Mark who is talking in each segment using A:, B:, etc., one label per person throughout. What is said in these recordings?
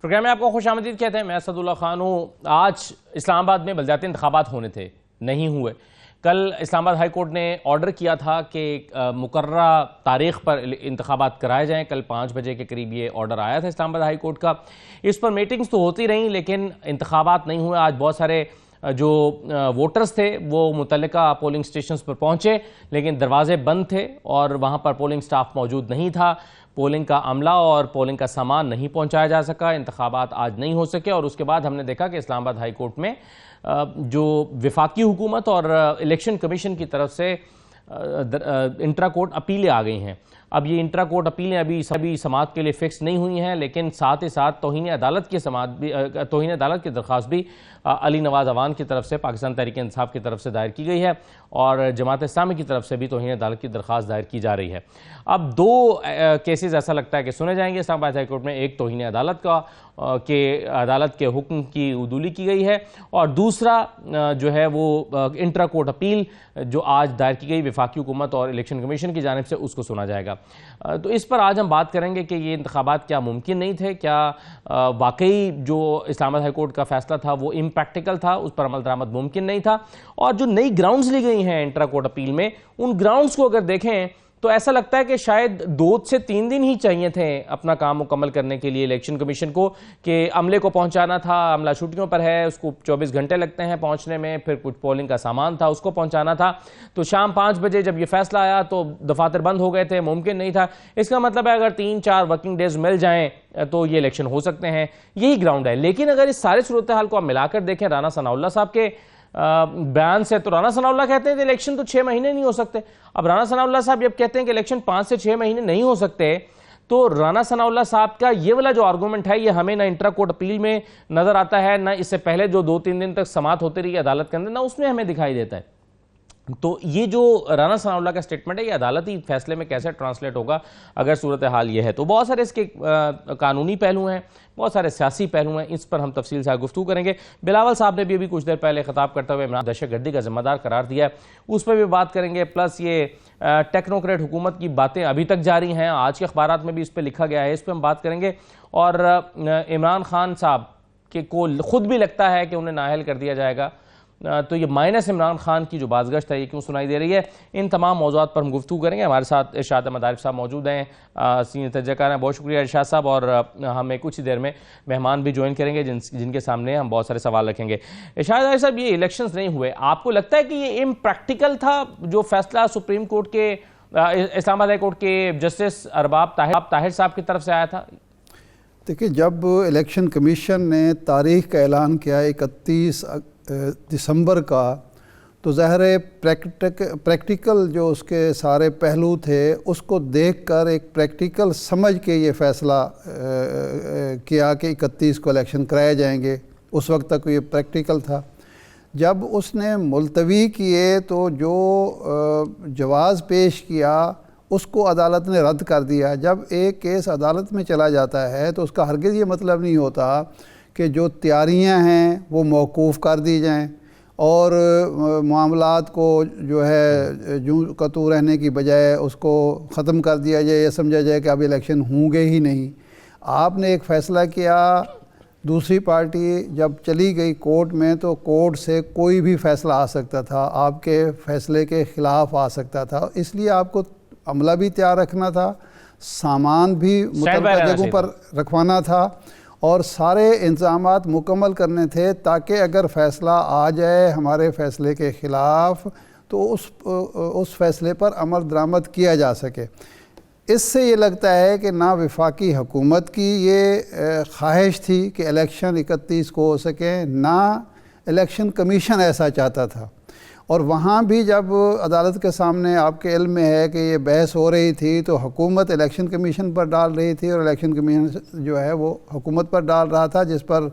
A: Programme में आपको खुशामदीद कहते हैं। मैं असदुल्ला खान हूँ। आज इस्लामाबाद में बलदियाती इंतखाबात होने थे, नहीं हुए। कल इस्लामाबाद हाई कोर्ट ने ऑर्डर किया था कि मुकर्ररा तारीख पर इंतखाबात कराए जाएं। कल 5 बजे के करीब ये ऑर्डर आया था इस्लामाबाद हाई कोर्ट का। इस पर मीटिंग्स तो होती रहीं लेकिन इंतखाबात नहीं हुए। आज बहुत सारे जो वोटर्स थे वो मुतल्लिका पोलिंग स्टेशंस पर पहुंचे लेकिन दरवाजे बंद थे और वहां पर पोलिंग स्टाफ मौजूद नहीं था। पोलिंग का अमला और पोलिंग का सामान नहीं पहुंचाया जा सका। इंतखाबात आज नहीं हो सके और उसके बाद हमने देखा कि इस्लामाबाद हाई कोर्ट में जो विफाकी हुकूमत और इलेक्शन कमीशन की तरफ से इंट्रा कोर्ट अपीलें आ गई हैं। अब ये इंट्रा कोर्ट अपीलें अभी सभी समाअत के लिए फिक्स नहीं हुई हैं, लेकिन साथ ही साथ तौहीन अदालत की दरख्वास्त भी अली नवाज अवान की तरफ से पाकिस्तान तहरीक इंसाफ की तरफ से दायर की गई है और जमात इस्लामी की तरफ से भी तौहीन अदालत की दरख्वास्त दायर की जा रही है। अब दो केसेस ऐसा लगता है कि सुने जाएंगे इस्लामाबाद हाई कोर्ट में। एक तौहीन अदालत का अदालत के हुक्म की उदूली की गई है और दूसरा जो है वो इंट्रा कोर्ट अपील जो आज दायर की गई वफाकी हुकूमत और इलेक्शन कमीशन की जानिब से, उसको सुना जाएगा। तो इस पर आज हम बात करेंगे कि ये इंतखाबात क्या मुमकिन नहीं थे, क्या वाकई जो इस्लामाबाद हाई कोर्ट का फैसला था वो इम्प्रैक्टिकल था, उस पर अमल दरामद मुमकिन नहीं था, और जो नई ग्राउंड्स ली गई हैं इंट्रा कोर्ट अपील में, उन ग्राउंड्स को अगर देखें तो ऐसा लगता है कि शायद 2 से 3 दिन ही चाहिए थे अपना काम मुकम्मल करने के लिए इलेक्शन कमीशन को, कि अमले को पहुंचाना था। अमला छुट्टियों पर है, उसको 24 घंटे लगते हैं पहुंचने में, फिर कुछ पोलिंग का सामान था उसको पहुंचाना था। तो शाम 5 बजे जब ये फैसला आया तो दफातर बंद हो गए थे, मुमकिन नहीं था। इसका मतलब है अगर 3-4 वर्किंग डेज मिल जाएं तो ये इलेक्शन हो सकते हैं, यही ग्राउंड है। लेकिन अगर इस सारे सूरत हाल को आप मिलाकर देखें राना सनाउल्लाह साहब के बयान से, तो राना सनाउल्लाह कहते हैं कि इलेक्शन तो 6 महीने नहीं हो सकते। अब राना सनाउल्लाह साहब जब कहते हैं कि इलेक्शन 5 से 6 महीने नहीं हो सकते, तो राना सनाउल्लाह साहब का ये वाला जो आर्गूमेंट है ये हमें ना इंट्रा कोर्ट अपील में नजर आता है, ना इससे पहले जो 2-3 दिन तक समाअत होती रही अदालत के अंदर, ना उसमें हमें दिखाई देता है। तो ये जो राना सनाउल्लाह का स्टेटमेंट है ये अदालती फैसले में कैसे ट्रांसलेट होगा अगर सूरत हाल ये है। तो बहुत सारे इसके कानूनी पहलू हैं, बहुत सारे सियासी पहलू हैं, इस पर हम तफसील से गुफ्तगू करेंगे। बिलावल साहब ने भी अभी कुछ देर पहले खिताब करते हुए इमरान दहशतगर्दी का जिम्मेदार करार दिया है, उस पर भी बात करेंगे। प्लस ये टेक्नोक्रेट हुकूमत की बातें अभी तक जारी हैं, आज के अखबारात में भी इस पर लिखा गया है, इस पर हम बात करेंगे। और इमरान खान साहब के को खुद भी लगता है कि उन्हें नाअहल कर दिया जाएगा, तो ये माइनस इमरान खान की जो बाज़गश्त है ये क्यों सुनाई दे रही है, इन तमाम मौज़ूआत पर हम गुफ्तगू करेंगे। हमारे साथ इरशाद अहमद आरिफ साहब मौजूद हैं, सीनियर तजज़ियाकार हैं। बहुत शुक्रिया इरशाद साहब। और हमें कुछ ही देर में मेहमान भी ज्वाइन करेंगे जिनके सामने हम बहुत सारे सवाल रखेंगे। इरशाद आरिफ साहब, ये इलेक्शंस नहीं हुए, आपको लगता है कि ये इम्प्रैक्टिकल था जो फैसला सुप्रीम कोर्ट के इस्लामाबाद हाई कोर्ट के जस्टिस अरबाब ताहिर साहब की तरफ से आया था?
B: देखिए, जब इलेक्शन कमीशन ने तारीख का ऐलान किया 31 दिसंबर का, तो ज़ाहिर है प्रैक्टिकल जो उसके सारे पहलू थे उसको देखकर एक प्रैक्टिकल समझ के ये फ़ैसला किया कि 31 को इलेक्शन कराए जाएंगे। उस वक्त तक ये प्रैक्टिकल था। जब उसने मुलतवी किए तो जो जवाज़ पेश किया उसको अदालत ने रद्द कर दिया। जब एक केस अदालत में चला जाता है तो उसका हरगिज़ ये मतलब नहीं होता कि जो तैयारियां हैं वो मौकूफ़ कर दी जाएं और मामलात को जो है जूं कतू रहने की बजाय उसको ख़त्म कर दिया जाए, ये समझा जाए कि अब इलेक्शन होंगे ही नहीं। आपने एक फ़ैसला किया, दूसरी पार्टी जब चली गई कोर्ट में तो कोर्ट से कोई भी फ़ैसला आ सकता था, आपके फ़ैसले के ख़िलाफ़ आ सकता था। इसलिए आपको अमला भी तैयार रखना था, सामान भी मुतल्लिक़ा जगहों पर रखवाना था और सारे इंतज़ामात मुकम्मल करने थे ताकि अगर फ़ैसला आ जाए हमारे फ़ैसले के ख़िलाफ़ तो उस फ़ैसले पर अमल दरामद किया जा सके। इससे ये लगता है कि ना वफाकी हुकूमत की ये ख्वाहिश थी कि इलेक्शन 31 को हो सके, ना इलेक्शन कमीशन ऐसा चाहता था। और वहाँ भी जब अदालत के सामने आपके इल्म में है कि ये बहस हो रही थी तो हुकूमत इलेक्शन कमीशन पर डाल रही थी और इलेक्शन कमीशन जो है वो हुकूमत पर डाल रहा था, जिस पर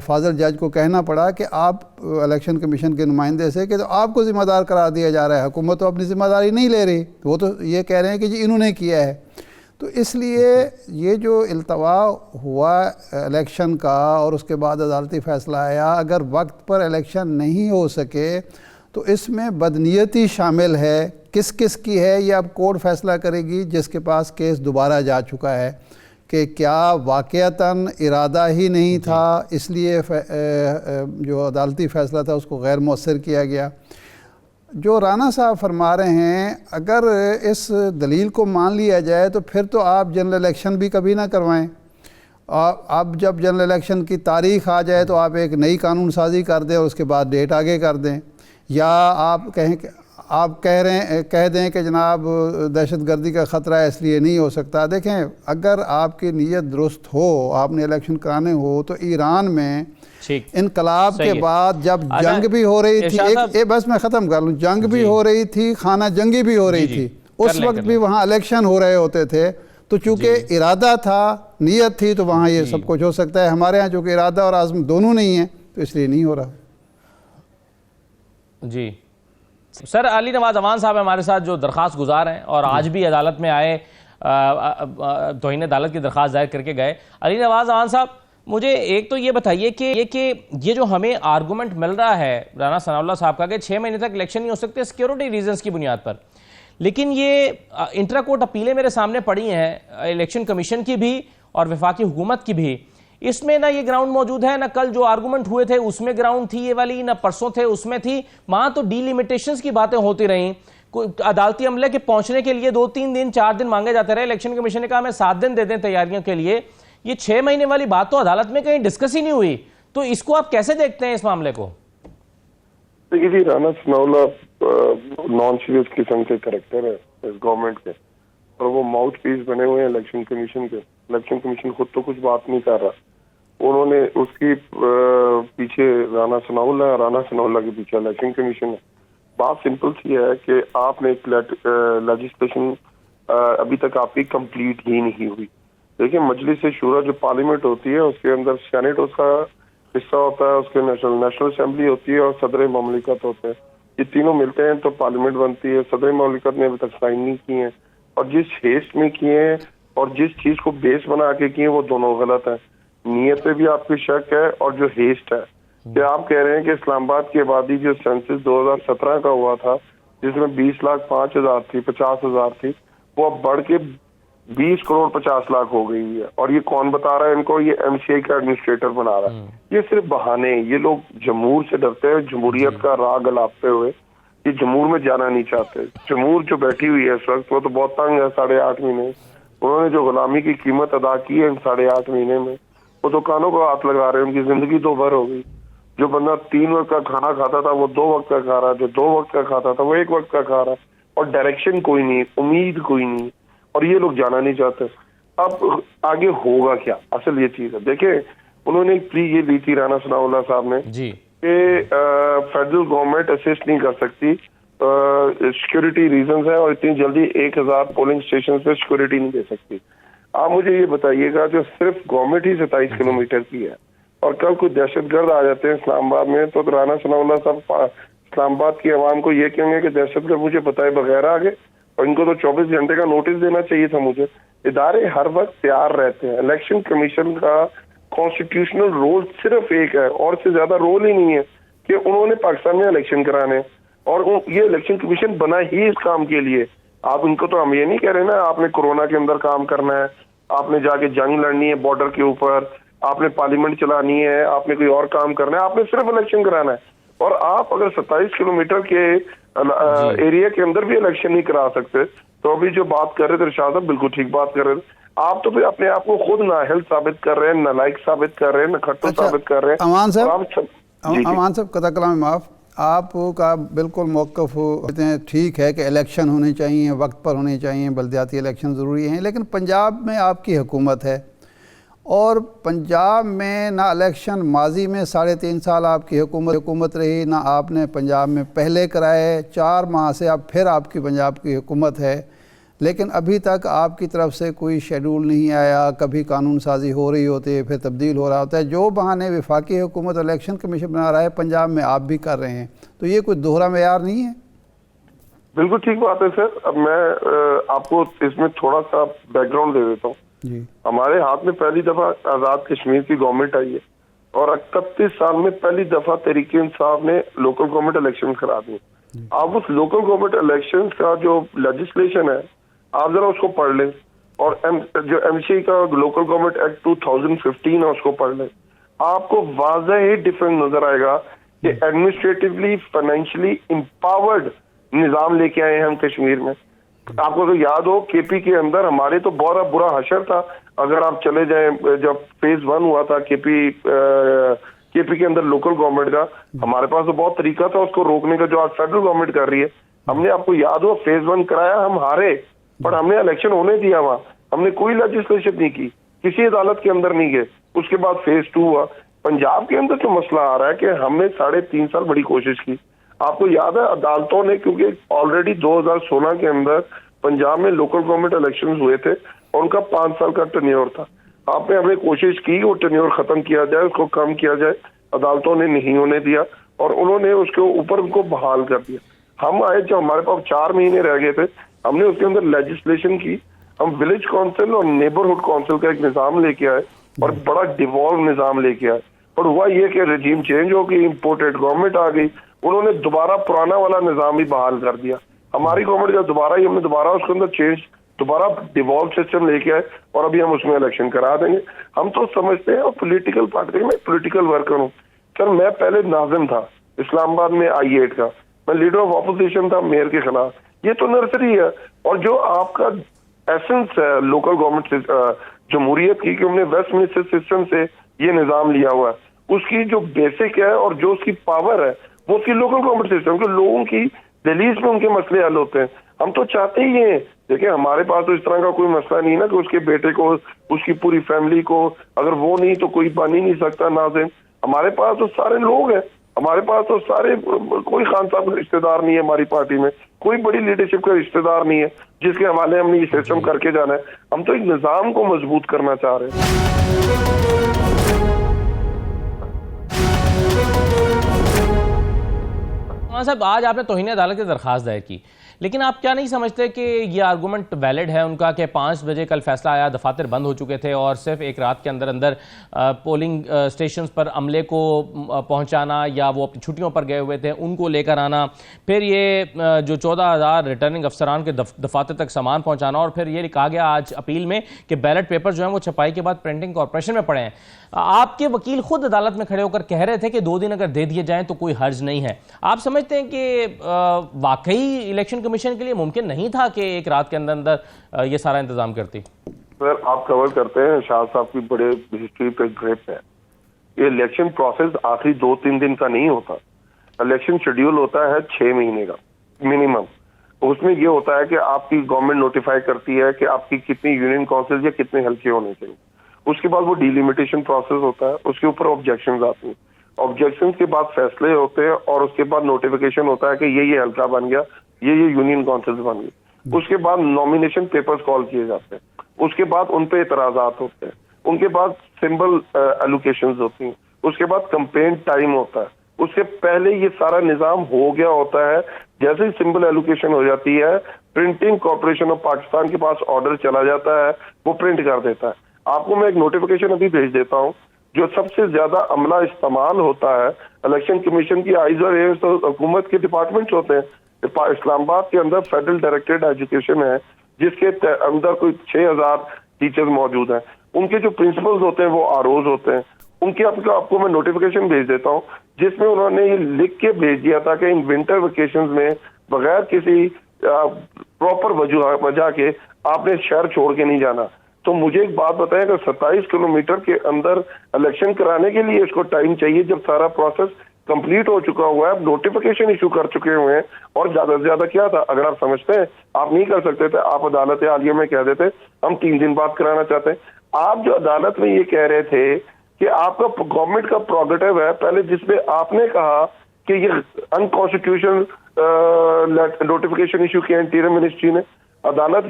B: फाजल जज को कहना पड़ा कि आप इलेक्शन कमीशन के नुमाइंदे से कि तो आपको ज़िम्मेदार करार दिया जा रहा है, हुकूमत तो अपनी ज़िम्मेदारी नहीं ले रही, तो वो तो ये कह रहे हैं कि जी इन्होंने किया है। तो इसलिए ये जो इल्तवा हुआ इलेक्शन का और उसके बाद अदालती फ़ैसला आया, अगर वक्त पर इलेक्शन नहीं हो सके तो इसमें बदनीयती शामिल है। किस किस की है ये अब कोर्ट फैसला करेगी, जिसके पास केस दोबारा जा चुका है, कि क्या वाक़यातन इरादा ही नहीं था, इसलिए जो अदालती फ़ैसला था उसको गैर मौसर किया गया। जो राना साहब फरमा रहे हैं, अगर इस दलील को मान लिया जाए तो फिर तो आप जनरल इलेक्शन भी कभी ना करवाएं। अब जब जनरल इलेक्शन की तारीख़ आ जाए तो आप एक नई कानून साजी कर दें और उसके बाद डेट आगे कर दें, या आप कह दें कि जनाब दहशतगर्दी का ख़तरा है इसलिए नहीं हो सकता। देखें, अगर आपकी नीयत दुरुस्त हो, आपने इलेक्शन कराने हो, तो ईरान में इनकलाब के बाद जब जंग भी हो रही थी, बस मैं ख़त्म कर लूँ, जंग भी हो रही थी, खाना जंगी भी हो रही थी, उस वक्त भी वहाँ इलेक्शन हो रहे होते थे। तो चूँकि इरादा था, नीयत थी, तो वहाँ ये सब कुछ हो सकता है। हमारे यहाँ चूँकि इरादा और आज़म दोनों नहीं है, तो इसलिए नहीं हो रहा।
A: जी सर, अली नवाज अवान साहब हमारे साथ जो दरख्वास्त गुजार हैं और आज भी अदालत में आए, तौहीन अदालत की दरख्वास्त दायर करके गए। अली नवाज अवान साहब, मुझे एक तो ये बताइए कि ये जो हमें आर्गूमेंट मिल रहा है राना सनाउल्लाह साहब का कि 6 महीने तक इलेक्शन नहीं हो सकते सिक्योरिटी रीजंस की बुनियाद पर, लेकिन ये इंट्रा कोर्ट अपीलें मेरे सामने पड़ी हैं इलेक्शन कमीशन की भी और वफाकी हुकूमत की भी। इसमें ना ये ग्राउंड मौजूद है, ना कल जो आर्गूमेंट हुए थे उसमें ग्राउंड थी ये वाली, ना परसों थे उसमें थी। वहां तो डीलिमिटेशंस की बातें होती रहीं, अदालती अमले के पहुंचने के लिए 2-3 दिन 4 दिन मांगे जाते रहे। इलेक्शन कमीशन ने कहा हमें 7 दिन दे दें तैयारियों के लिए। ये 6 महीने वाली बात तो अदालत में कहीं डिस्कस ही नहीं हुई, तो इसको आप कैसे देखते हैं इस मामले को?
C: देखिए जी, राना सनाउल्लाह नॉन सीरियस किस्म के करैक्टर है इस गवर्नमेंट के, और वो माउथ पीस बने हुए हैं इलेक्शन कमीशन के। इलेक्शन कमीशन खुद तो कुछ बात नहीं कर रहा, उन्होंने उसकी पीछे राना सनाउल्लाह के पीछे इलेक्शन कमीशन है। बात सिंपल सी है कि आपने एक लेजिस्लेशन अभी तक आपकी कंप्लीट ही नहीं हुई। देखिए, मजलिस शूरा जो पार्लियामेंट होती है उसके अंदर सेनेट उसका हिस्सा होता है, उसके नेशनल असेंबली होती है और सदर ममलिकत होते हैं। ये तीनों मिलते हैं तो पार्लियामेंट बनती है। सदर ममलिकत ने अभी तक साइन नहीं किए हैं, और जिस हेस्ट में किए हैं और जिस चीज को बेस बना के किए वो दोनों गलत है। नीयत पे भी आपकी शक है, और जो हेस्ट है कि आप कह रहे हैं कि इस्लामाबाद की आबादी जो सेंसस 2017 का हुआ था जिसमें 20,05,000 थी, 50,000 थी, वो अब बढ़ के 20,50,00,000 हो गई है। और ये कौन बता रहा है इनको? ये MCI का एडमिनिस्ट्रेटर बना रहा है। ये सिर्फ बहाने, ये लोग जमहूर से डरते हैं, जमहूरियत का राग अलापते हुए ये जमहूर में जाना नहीं चाहते। जमहूर जो बैठी हुई है इस वक्त वो तो बहुत तंग है। 8.5 महीने उन्होंने जो गुलामी की कीमत अदा की है इन 8.5 महीने में, वो तो कानों को हाथ लगा रहे हैं। उनकी जिंदगी तो भर हो गई। जो बंदा 3 वक्त का खाना खाता था वो 2 वक्त का खा रहा है, जो 2 वक्त का खाता था वो 1 वक्त का खा रहा है, और डायरेक्शन कोई नहीं, उम्मीद कोई नहीं, और ये लोग जाना नहीं चाहते। अब आगे होगा क्या, असल ये चीज है। देखिए, उन्होंने एक प्ली ये ली थी राना सनाउल्लाह साहब ने कि फेडरल गवर्नमेंट असिस्ट नहीं कर सकती, सिक्योरिटी रीजंस है, और इतनी जल्दी 1000 पोलिंग स्टेशन पे सिक्योरिटी नहीं दे सकती। आप मुझे ये बताइएगा, जो सिर्फ गवर्नमेंट ही 27 किलोमीटर की है और कल कुछ दहशतगर्द आ जाते हैं इस्लामाबाद में, तो राना सनाउल्लाह साहब इस्लामाबाद की आवाम को ये कहेंगे कि दहशतगर्द मुझे बताए बगैर आ गए, और इनको तो 24 घंटे का नोटिस देना चाहिए था मुझे। इदारे हर वक्त तैयार रहते हैं। इलेक्शन कमीशन का कॉन्स्टिट्यूशनल रोल सिर्फ एक है, और से ज्यादा रोल ही नहीं है कि उन्होंने पाकिस्तान में इलेक्शन कराने, और ये इलेक्शन कमीशन बना ही इस काम के लिए। आप इनको तो हम ये नहीं कह रहे ना आपने कोरोना के अंदर काम करना है, आपने जाके जंग लड़नी है बॉर्डर के ऊपर, आपने पार्लियामेंट चलानी है, आपने कोई और काम करना है, आपने सिर्फ इलेक्शन कराना है। और आप अगर 27 किलोमीटर के एरिया के अंदर भी इलेक्शन नहीं करा सकते, तो अभी जो बात कर रहे थे इरशाद साहब बिल्कुल ठीक बात कर रहे थे। आप तो फिर अपने आप को खुद नाअहल साबित कर रहे हैं, नालायक साबित कर रहे हैं, नखट्टू साबित कर रहे हैं।
B: अमान साहब कता कलाम माफ, आपका बिल्कुल मौक़िफ़ कहते हैं ठीक है कि इलेक्शन होने चाहिए, वक्त पर होने चाहिए, बल्दियाती इलेक्शन ज़रूरी हैं, लेकिन पंजाब में आपकी हुकूमत है और पंजाब में ना इलेक्शन माजी में 3.5 साल आपकी हुकूमत रही, ना आपने पंजाब में पहले कराए, 4 माह से अब फिर आपकी पंजाब की हुकूमत है, लेकिन अभी तक आपकी तरफ से कोई शेड्यूल नहीं आया। कभी कानून साजी हो रही होती है, फिर तब्दील हो रहा होता है। जो बहाने वफाकी हुकूमत इलेक्शन कमीशन बना रहा है, पंजाब में आप भी कर रहे हैं, तो ये कोई दोहरा मेयार नहीं है?
C: बिल्कुल ठीक बात है सर। अब मैं आपको इसमें थोड़ा सा बैकग्राउंड दे देता हूँ। हमारे हाथ में पहली दफा आजाद कश्मीर की गवर्नमेंट आई है, और 31 साल में पहली दफा तहरीक इंसाफ ने लोकल गवर्नमेंट इलेक्शन करा दी। आप उस लोकल गवर्नमेंट इलेक्शन का जो लेजिस्लेशन है, आप जरा उसको पढ़ लें। और जो एमसीआई का लोकल गवर्नमेंट एक्ट 2015 है उसको पढ़ लें, आपको वाज़ह ही डिफरेंस नजर आएगा कि एडमिनिस्ट्रेटिवली फाइनेंशियली एम्पावर्ड निजाम लेके आए हैं हम कश्मीर में। आपको तो याद हो केपी के अंदर हमारे तो बहुत बुरा हशर था। अगर आप चले जाएं, जब फेज 1 हुआ था केपी के अंदर लोकल गवर्नमेंट का, हमारे पास तो बहुत तरीका था उसको रोकने का जो आज फेडरल गवर्नमेंट कर रही है। हमने, आपको याद हो, फेज 1 कराया, हम हारे, पर हमने इलेक्शन होने दिया वहां, हमने कोई लेजिस्लेशन नहीं की, किसी अदालत के अंदर नहीं गए। उसके बाद फेज 2 हुआ। पंजाब के अंदर जो मसला आ रहा है कि हमने 3.5 साल बड़ी कोशिश की। आपको याद है अदालतों ने, क्योंकि ऑलरेडी 2016 के अंदर पंजाब में लोकल गवर्नमेंट इलेक्शन हुए थे और उनका 5 साल का टेन्योर था। आपने हमने कोशिश की वो टेन्योर खत्म किया जाए, उसको कम किया जाए, अदालतों ने नहीं होने दिया और उन्होंने उसके ऊपर उनको बहाल कर दिया। हम आए, जब हमारे पास 4 महीने रह गए थे, हमने उसके अंदर लेजिस्लेशन की, हम विलेज काउंसिल और नेबरहुड काउंसिल का एक निजाम लेके आए और बड़ा डिवॉल्व निजाम लेके आए। और हुआ ये कि रजीम चेंज हो गई, इंपोर्टेड गवर्नमेंट आ गई, उन्होंने दोबारा पुराना वाला निजाम भी बहाल कर दिया। हमारी गवर्नमेंट जब दोबारा हमने दोबारा उसके अंदर चेंज, दोबारा डिवॉल्व सिस्टम लेके आए और अभी हम उसमें इलेक्शन करा देंगे। हम तो समझते हैं, और पॉलिटिकल पार्टी में पॉलिटिकल वर्कर हूँ सर। मैं पहले नाजिम था इस्लामाबाद में I8 का, मैं लीडर ऑफ ऑपोजिशन था मेयर के खिलाफ। ये तो नर्सरी है। और जो आपका एसेंस है लोकल गवर्नमेंट जमहूरियत की, कि हमने वेस्टमिनिस्टर सिस्टम से ये निजाम लिया हुआ है, उसकी जो बेसिक है और जो उसकी पावर है वो उसकी लोकल गवर्नमेंट सिस्टम के लोगों की दहलीज में उनके मसले हल होते हैं। हम तो चाहते ही हैं, देखिए हमारे पास तो इस तरह का कोई मसला नहीं ना कि उसके बेटे को, उसकी पूरी फैमिली को, अगर वो नहीं तो कोई बन ही नहीं सकता नाज़िम। हमारे पास तो सारे लोग हैं, हमारे पास तो सारे, कोई खान साहब का रिश्तेदार नहीं है हमारी पार्टी में, कोई बड़ी लीडरशिप का रिश्तेदार नहीं है जिसके हवाले हमने ये सिस्टम करके जाना है। हम तो एक निजाम को मजबूत करना चाह रहे हैं।
A: साहब, आज आपने तौहीन अदालत की दरख्वास्त दायर की, लेकिन आप क्या नहीं समझते कि ये आर्गूमेंट वैलिड है उनका कि 5 बजे कल फैसला आया, दफातर बंद हो चुके थे और सिर्फ एक रात के अंदर अंदर पोलिंग स्टेशंस पर अमले को पहुंचाना या वो अपनी छुट्टियों पर गए हुए थे उनको लेकर आना, फिर ये जो 14,000 रिटर्निंग अफसरान के दफातर तक सामान पहुंचाना, और फिर ये कहा गया आज अपील में कि बैलेट पेपर जो है वो छपाई के बाद प्रिंटिंग कॉर्पोरेशन में पड़े हैं। आपके वकील खुद अदालत में खड़े होकर कह रहे थे कि 2 दिन अगर दे दिए जाएं तो कोई हर्ज नहीं है। आप समझते हैं कि वाकई इलेक्शन कमीशन के लिए मुमकिन नहीं था कि एक रात के अंदर अंदर ये सारा इंतजाम करती?
C: सर, आप कवर करते हैं, शाह साहब की बड़े हिस्ट्री पे ग्रिप है। ये इलेक्शन प्रोसेस आखिरी 2-3 दिन का नहीं होता। इलेक्शन शेड्यूल होता है 6 महीने का मिनिमम। उसमें ये होता है कि आपकी गवर्नमेंट नोटिफाई करती है कि आपकी कितनी यूनियन काउंसिल या कितने हल्के होने चाहिए। उसके बाद वो डिलिमिटेशन प्रोसेस होता है, उसके ऊपर ऑब्जेक्शंस आती हैं, ऑब्जेक्शंस के बाद फैसले होते हैं और उसके बाद नोटिफिकेशन होता है कि ये हल्का बन गया, ये यूनियन काउंसिल बन गई। उसके बाद नॉमिनेशन पेपर्स कॉल किए जाते हैं, उसके बाद उन पे इतराजात होते हैं, उनके बाद सिंबल एलोकेशंस होती हैं, उसके बाद कंपेन टाइम होता है। उससे पहले ये सारा निजाम हो गया होता है। जैसे ही सिंबल एलोकेशन हो जाती है, प्रिंटिंग कॉर्पोरेशन ऑफ पाकिस्तान के पास ऑर्डर चला जाता है, वो प्रिंट कर देता है। आपको मैं एक नोटिफिकेशन अभी भेज देता हूँ। जो सबसे ज्यादा अमला इस्तेमाल होता है इलेक्शन कमीशन की आइज और एयर्स तो हुकूमत के डिपार्टमेंट होते हैं। इस्लामाबाद के अंदर फेडरल डायरेक्टरेट एजुकेशन है जिसके अंदर कोई 6,000 टीचर्स मौजूद हैं। उनके जो प्रिंसिपल्स होते हैं वो आरओज होते हैं। उनके आपको मैं नोटिफिकेशन भेज देता हूँ जिसमें उन्होंने ये लिख के भेज दिया था कि इन विंटर वेकेशंस में बगैर किसी प्रॉपर वजह के आपने शहर छोड़ के नहीं जाना। तो मुझे एक बात बताएं, अगर 27 किलोमीटर के अंदर इलेक्शन कराने के लिए इसको टाइम चाहिए, जब सारा प्रोसेस कंप्लीट हो चुका हुआ है, नोटिफिकेशन इशू कर चुके हुए हैं, और ज्यादा से ज्यादा क्या था, अगर आप समझते हैं आप नहीं कर सकते थे, आप अदालत आलिया में कह देते हम 3 दिन बाद कराना चाहते हैं। आप जो अदालत में ये कह रहे थे कि आपका गवर्नमेंट का प्रोगेटिव है, पहले जिसपे आपने कहा कि ये अनकॉन्स्टिट्यूशनल नोटिफिकेशन इशू किया इंटीरियर मिनिस्ट्री ने, अदालत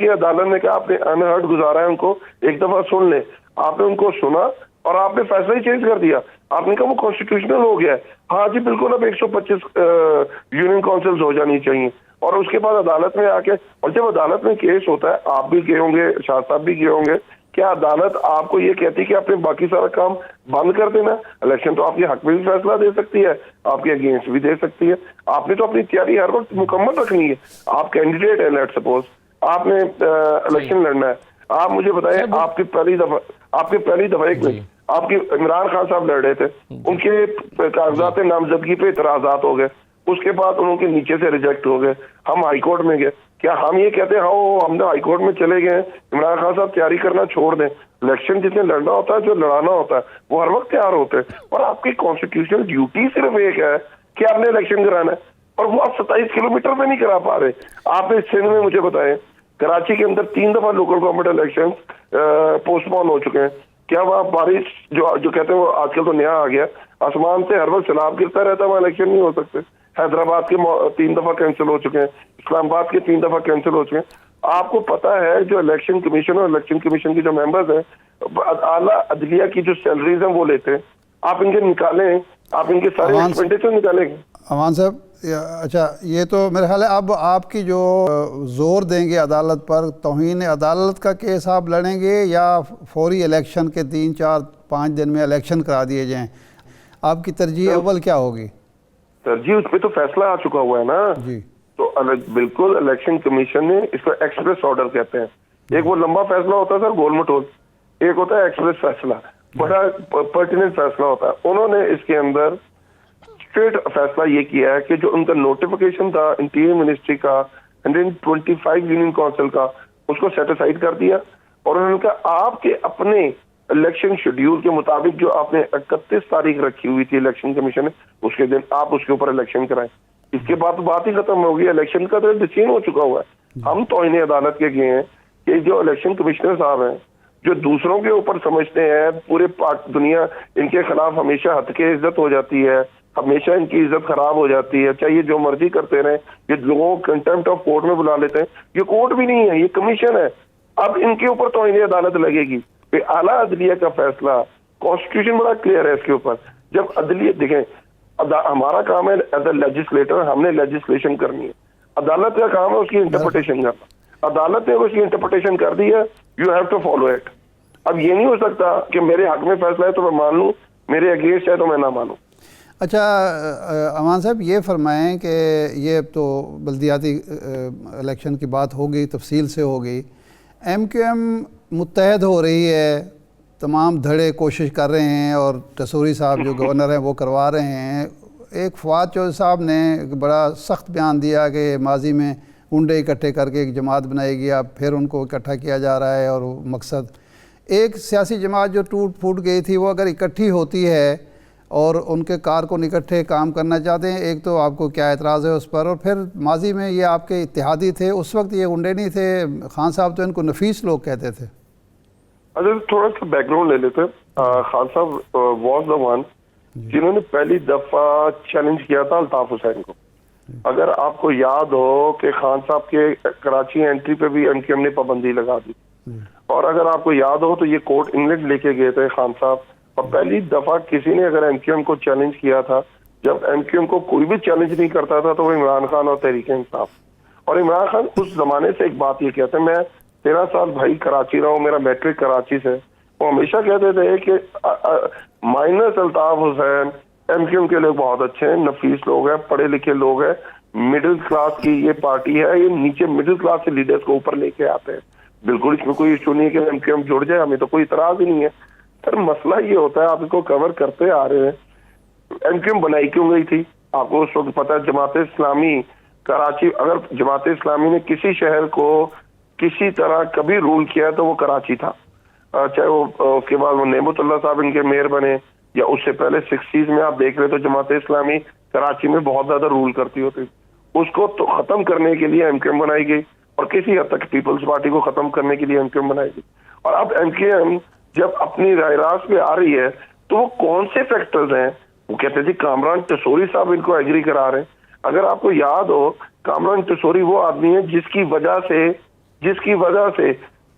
C: ने कहा आपने अनहर्ड गुजारा है, उनको एक दफा सुन ले। आपने उनको सुना और आपने फैसला ही चेंज कर दिया। आपने कहा वो कॉन्स्टिट्यूशनल हो गया है। हाँ जी बिल्कुल, अब 125 यूनियन काउंसिल्स हो जानी चाहिए। और उसके बाद अदालत में आके, और जब अदालत में केस होता है, आप भी गए होंगे, शाह साहब भी गए होंगे, क्या अदालत आपको ये कहती है कि आपने बाकी सारा काम बंद कर देना? इलेक्शन तो आपके हक में भी फैसला दे सकती है, आपके अगेंस्ट भी दे सकती है। आपने तो अपनी तैयारी हर वक्त मुकम्मल रखनी है। आप कैंडिडेट है, लेट सपोज आपने इलेक्शन लड़ना है, आप मुझे बताएं, आपकी पहली दफा एक मिनट, आपकी इमरान खान साहब लड़ रहे थे, उनके कागजात नामजदगी पे इतराजात हो गए, उसके बाद उनके नीचे से रिजेक्ट हो गए, हम हाई कोर्ट में गए। क्या हम ये कहते हैं हाँ हमने हाई कोर्ट में चले गए, इमरान खान साहब तैयारी करना छोड़ दें? इलेक्शन जिसने लड़ना होता है, जो लड़ाना होता है, वो हर वक्त तैयार होते हैं। और आपकी कॉन्स्टिट्यूशनल ड्यूटी सिर्फ एक है कि आपने इलेक्शन कराना है, और वो आप 27 किलोमीटर में नहीं करा पा रहे। आप इस सिंध में मुझे बताएं, कराची के अंदर 3 दफा लोकल गवर्नमेंट इलेक्शन पोस्टपोन हो चुके हैं। क्या वहाँ बारिश जो कहते हैं वो आजकल तो नया आ गया, आसमान से हर वक्त सैलाब गिरता रहता है, वहाँ इलेक्शन नहीं हो सकते। हैदराबाद के 3 दफा कैंसिल हो चुके हैं, इस्लामाबाद के 3 दफा कैंसिल हो चुके हैं। आपको पता है जो इलेक्शन कमीशन और इलेक्शन कमीशन के जो मेंबर्स हैं, आला अदलिया की जो सैलरीज हैं वो लेते हैं। आप इनके निकालें, आप इनके सारे एक्सपेंडिचर निकालेंगे।
B: अमान साहब, अच्छा ये तो मेरे ख्याल है अब आपकी जो जोर देंगे अदालत पर, तौहीन अदालत का केस आप लड़ेंगे या फौरी इलेक्शन के 3, 4, 5 दिन में इलेक्शन करा दिए जाएं? आपकी तरजीह अव्वल क्या होगी?
C: तरजीह उस पर तो फैसला आ चुका हुआ है ना
B: जी।
C: तो बिल्कुल इलेक्शन कमीशन ने इसको एक्सप्रेस ऑर्डर कहते हैं। एक वो लंबा फैसला होता है सर, गोल मटोल, एक होता है एक्सप्रेस फैसला, बड़ा पर्टिनेंट फैसला होता है। उन्होंने इसके अंदर स्ट्रेट फैसला ये किया है कि जो उनका नोटिफिकेशन था इंटीरियर मिनिस्ट्री का 125 यूनियन काउंसिल का, उसको सेटिसाइड कर दिया। और उन्होंने कहा आपके अपने इलेक्शन शेड्यूल के मुताबिक जो आपने 31 तारीख रखी हुई थी इलेक्शन कमीशन ने, उसके दिन आप उसके ऊपर इलेक्शन कराएं। इसके बाद तो बात ही खत्म हो गई, इलेक्शन का तो डिसीजन हो चुका हुआ है। हम तो इन्हें अदालत के गए हैं कि जो इलेक्शन कमिश्नर साहब हैं, जो दूसरों के ऊपर समझते हैं पूरे दुनिया, इनके खिलाफ हमेशा हत्के इज्जत हो जाती है, हमेशा इनकी इज्जत खराब हो जाती है, चाहिए जो मर्जी करते रहे, ये लोगों को कंटेम्प्ट ऑफ कोर्ट में बुला लेते हैं। ये कोर्ट भी नहीं है, ये कमीशन है। अब इनके ऊपर तो इन्हें अदालत लगेगी। आला अदलिया का फैसला, कॉन्स्टिट्यूशन बड़ा क्लियर है इसके ऊपर। जब अदलिया देखें, हमारा काम है एज ए लेजिस्लेटर, हमने लेजिस्लेशन करनी है, अदालत का काम है उसकी इंटरप्रिटेशन करना। अदालत ने उसकी इंटरप्रिटेशन कर दी है, you have to follow it. अब ये नहीं हो सकता कि मेरे हक में फैसला है तो मैं मान लूं, मेरे अगेंस्ट है तो मैं ना मानूं।
B: अच्छा अमान साहब, ये फरमाएं कि ये तो बल्दियाती इलेक्शन की बात हो गई, तफसील से हो गई, MQM मुत्तहद हो रही है, तमाम धड़े कोशिश कर रहे हैं और तसूरी साहब जो गवर्नर हैं वो करवा रहे हैं। एक फवाद चौधरी साहब ने बड़ा सख्त बयान दिया कि माजी में गुंडे इकट्ठे करके एक जमात बनाई गई, अब फिर उनको इकट्ठा किया जा रहा है। और मकसद एक सियासी जमात जो टूट फूट गई थी वो अगर इकट्ठी होती है और उनके कारकुन इकट्ठे काम करना चाहते हैं, एक तो आपको क्या एतराज़ है उस पर? और फिर माजी में ये आपके इत्तेहादी थे, उस वक्त ये गुंडे नहीं थे, खान साहब तो इनको नफीस लोग कहते थे।
C: अगर थोड़ा सा बैकग्राउंड ले लेते, खान साहब वाज द वन जिन्होंने पहली दफा चैलेंज किया था अल्ताफ हुसैन को। अगर आपको याद हो कि खान साहब के कराची एंट्री पे भी MQM ने पाबंदी लगा दी, और अगर आपको याद हो तो ये कोर्ट इंग्लैंड लेके गए थे खान साहब, और पहली दफा किसी ने अगर MQM को चैलेंज किया था, जब MQM को कोई भी चैलेंज नहीं करता था तो वो इमरान खान और तहरीक इंसाफ। और इमरान खान उस जमाने से एक बात ये कहते हैं, मैं 13 साल भाई कराची रहा हूँ, मेरा मैट्रिक कराची से, वो हमेशा कहते थे कि माइनस अल्ताफ हुसैन MQM के लोग बहुत अच्छे हैं, नफीस लोग हैं, पढ़े लिखे लोग हैं, मिडिल क्लास की ये पार्टी है, ये नीचे मिडिल क्लास के लीडर्स को ऊपर लेके आते हैं। बिल्कुल इसमें कोई इशू नहीं है कि MQM जुड़ जाए, हमें तो कोई इतराज ही नहीं है। सर मसला ये होता है, आप इसको कवर करते आ रहे हैं। MQM बनाई क्यों गई थी आपको उस वक्त पता है? जमात इस्लामी कराची, अगर जमात इस्लामी ने किसी शहर को किसी तरह कभी रूल किया तो वो कराची था, चाहे वो उसके बाद वो नेमतुल्लाह साहब इनके मेयर बने या उससे पहले 60s में आप देख रहे तो जमात इस्लामी कराची में बहुत ज्यादा रूल करती होती। उसको तो खत्म करने के लिए MQM बनाई गई, और किसी हद तक पीपल्स पार्टी को खत्म करने के लिए MQM बनाई गई। और अब MQM जब अपनी रायरास पे आ रही है तो वो कौन से फैक्टर्स हैं? वो कहते थे कामरान तसूरी साहब इनको एग्री करा रहे हैं। अगर आपको याद हो, कामरान तसूरी वो आदमी है जिसकी वजह से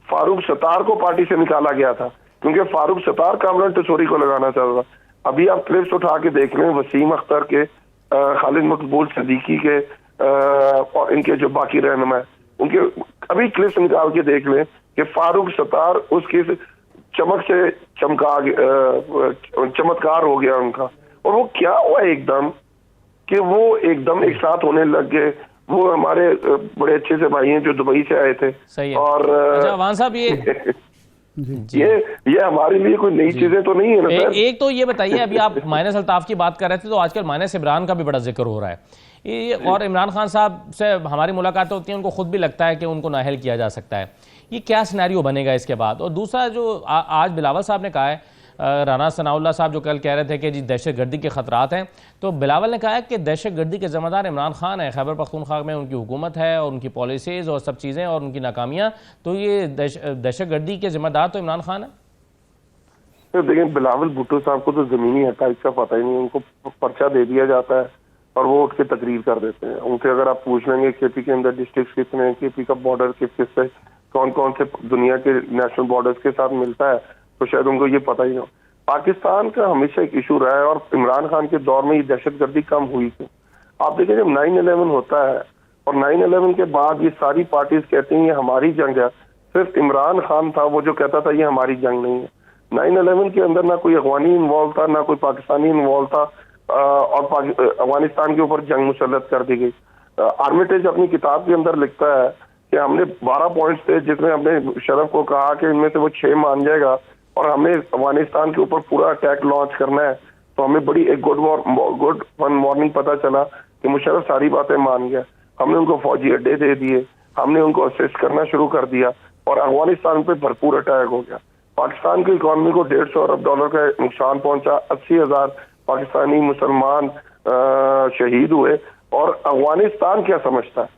C: फारूक सत्तार को पार्टी से निकाला गया था, क्योंकि फारूक सत्तार कामरान तसूरी को लगाना चाहता था। अभी आप क्लिप्स उठा के देख लें, वसीम अख्तर के, खालिद मकबूल सिद्दीकी के, और इनके जो बाकी रहनुमा है उनके अभी क्लिप्स निकाल के देख लें कि फारूक सत्तार उसकी चमक से चमत्कार हो गया उनका। और वो क्या हुआ एकदम कि वो एकदम एक साथ होने लग गए, वो हमारे बड़े अच्छे से भाई हैं जो दुबई से आए थे।
A: सही है।
C: और
A: अच्छा अवान साहब,
C: ये हमारे लिए कोई नई चीजें तो नहीं है ना सर।
A: एक तो ये बताइए, अभी आप माइनस अल्ताफ की बात कर रहे थे, तो आजकल माइनस इमरान का भी बड़ा जिक्र हो रहा है। ये और इमरान खान साहब से हमारी मुलाकात होती है, उनको खुद भी लगता है कि उनको नाअहल किया जा सकता है। ये क्या सिनेरियो बनेगा इसके बाद? और दूसरा जो आज बिलावल साहब ने कहा है, राना सनाउल्लाह साहब जो कल कह रहे थे कि जी दहशतगर्दी के खतरात हैं, तो बिलावल ने कहा है कि दहशतगर्दी के ज़िम्मेदार इमरान खान है। खैबर पख्तूनख्वा में उनकी हुकूमत है और उनकी पॉलिसीज़ और सब चीज़ें और उनकी नाकामियाँ, तो ये दहशतगर्दी के ज़िम्मेदार तो इमरान खान है।
C: तो देखें, बिलावल भुट्टो साहब को तो ज़मीनी हक़ाइक़ का पता ही नहीं, उनको पर्चा दे दिया जाता है और वो उठ के तकरीर कर देते हैं। उनसे अगर आप पूछ लेंगे केपी के अंदर डिस्ट्रिक्ट कितने हैं, केपी का बॉर्डर किससे कौन कौन से दुनिया के नेशनल बॉर्डर्स के साथ मिलता है, तो शायद उनको ये पता ही ना हो। पाकिस्तान का हमेशा एक इशू रहा है और इमरान खान के दौर में ये दहशतगर्दी कम हुई थी। आप देखिए, जब 9/11 होता है और 9/11 के बाद ये सारी पार्टीज कहती हैं ये हमारी जंग है, सिर्फ इमरान खान था वो जो कहता था ये हमारी जंग नहीं है। 9/11 के अंदर ना कोई अफगानी इन्वॉल्व था, ना कोई पाकिस्तानी इन्वॉल्व था, और अफगानिस्तान के ऊपर जंग मुसल्लत कर दी गई। आर्मिटेज अपनी किताब के अंदर लिखता है कि हमने 12 पॉइंट्स थे जिसमें हमने शरफ को कहा कि इनमें से वो 6 मान जाएगा और हमें अफगानिस्तान के ऊपर पूरा अटैक लॉन्च करना है। तो हमें बड़ी एक गुड वन मॉर्निंग पता चला कि मुशर्रफ सारी बातें मान गया। हमने उनको फौजी अड्डे दे दिए, हमने उनको असिस्ट करना शुरू कर दिया और अफगानिस्तान पे भरपूर अटैक हो गया। पाकिस्तान की इकॉनमी को $150 अरब का नुकसान पहुंचा, 80,000 पाकिस्तानी मुसलमान शहीद हुए। और अफगानिस्तान क्या समझता है?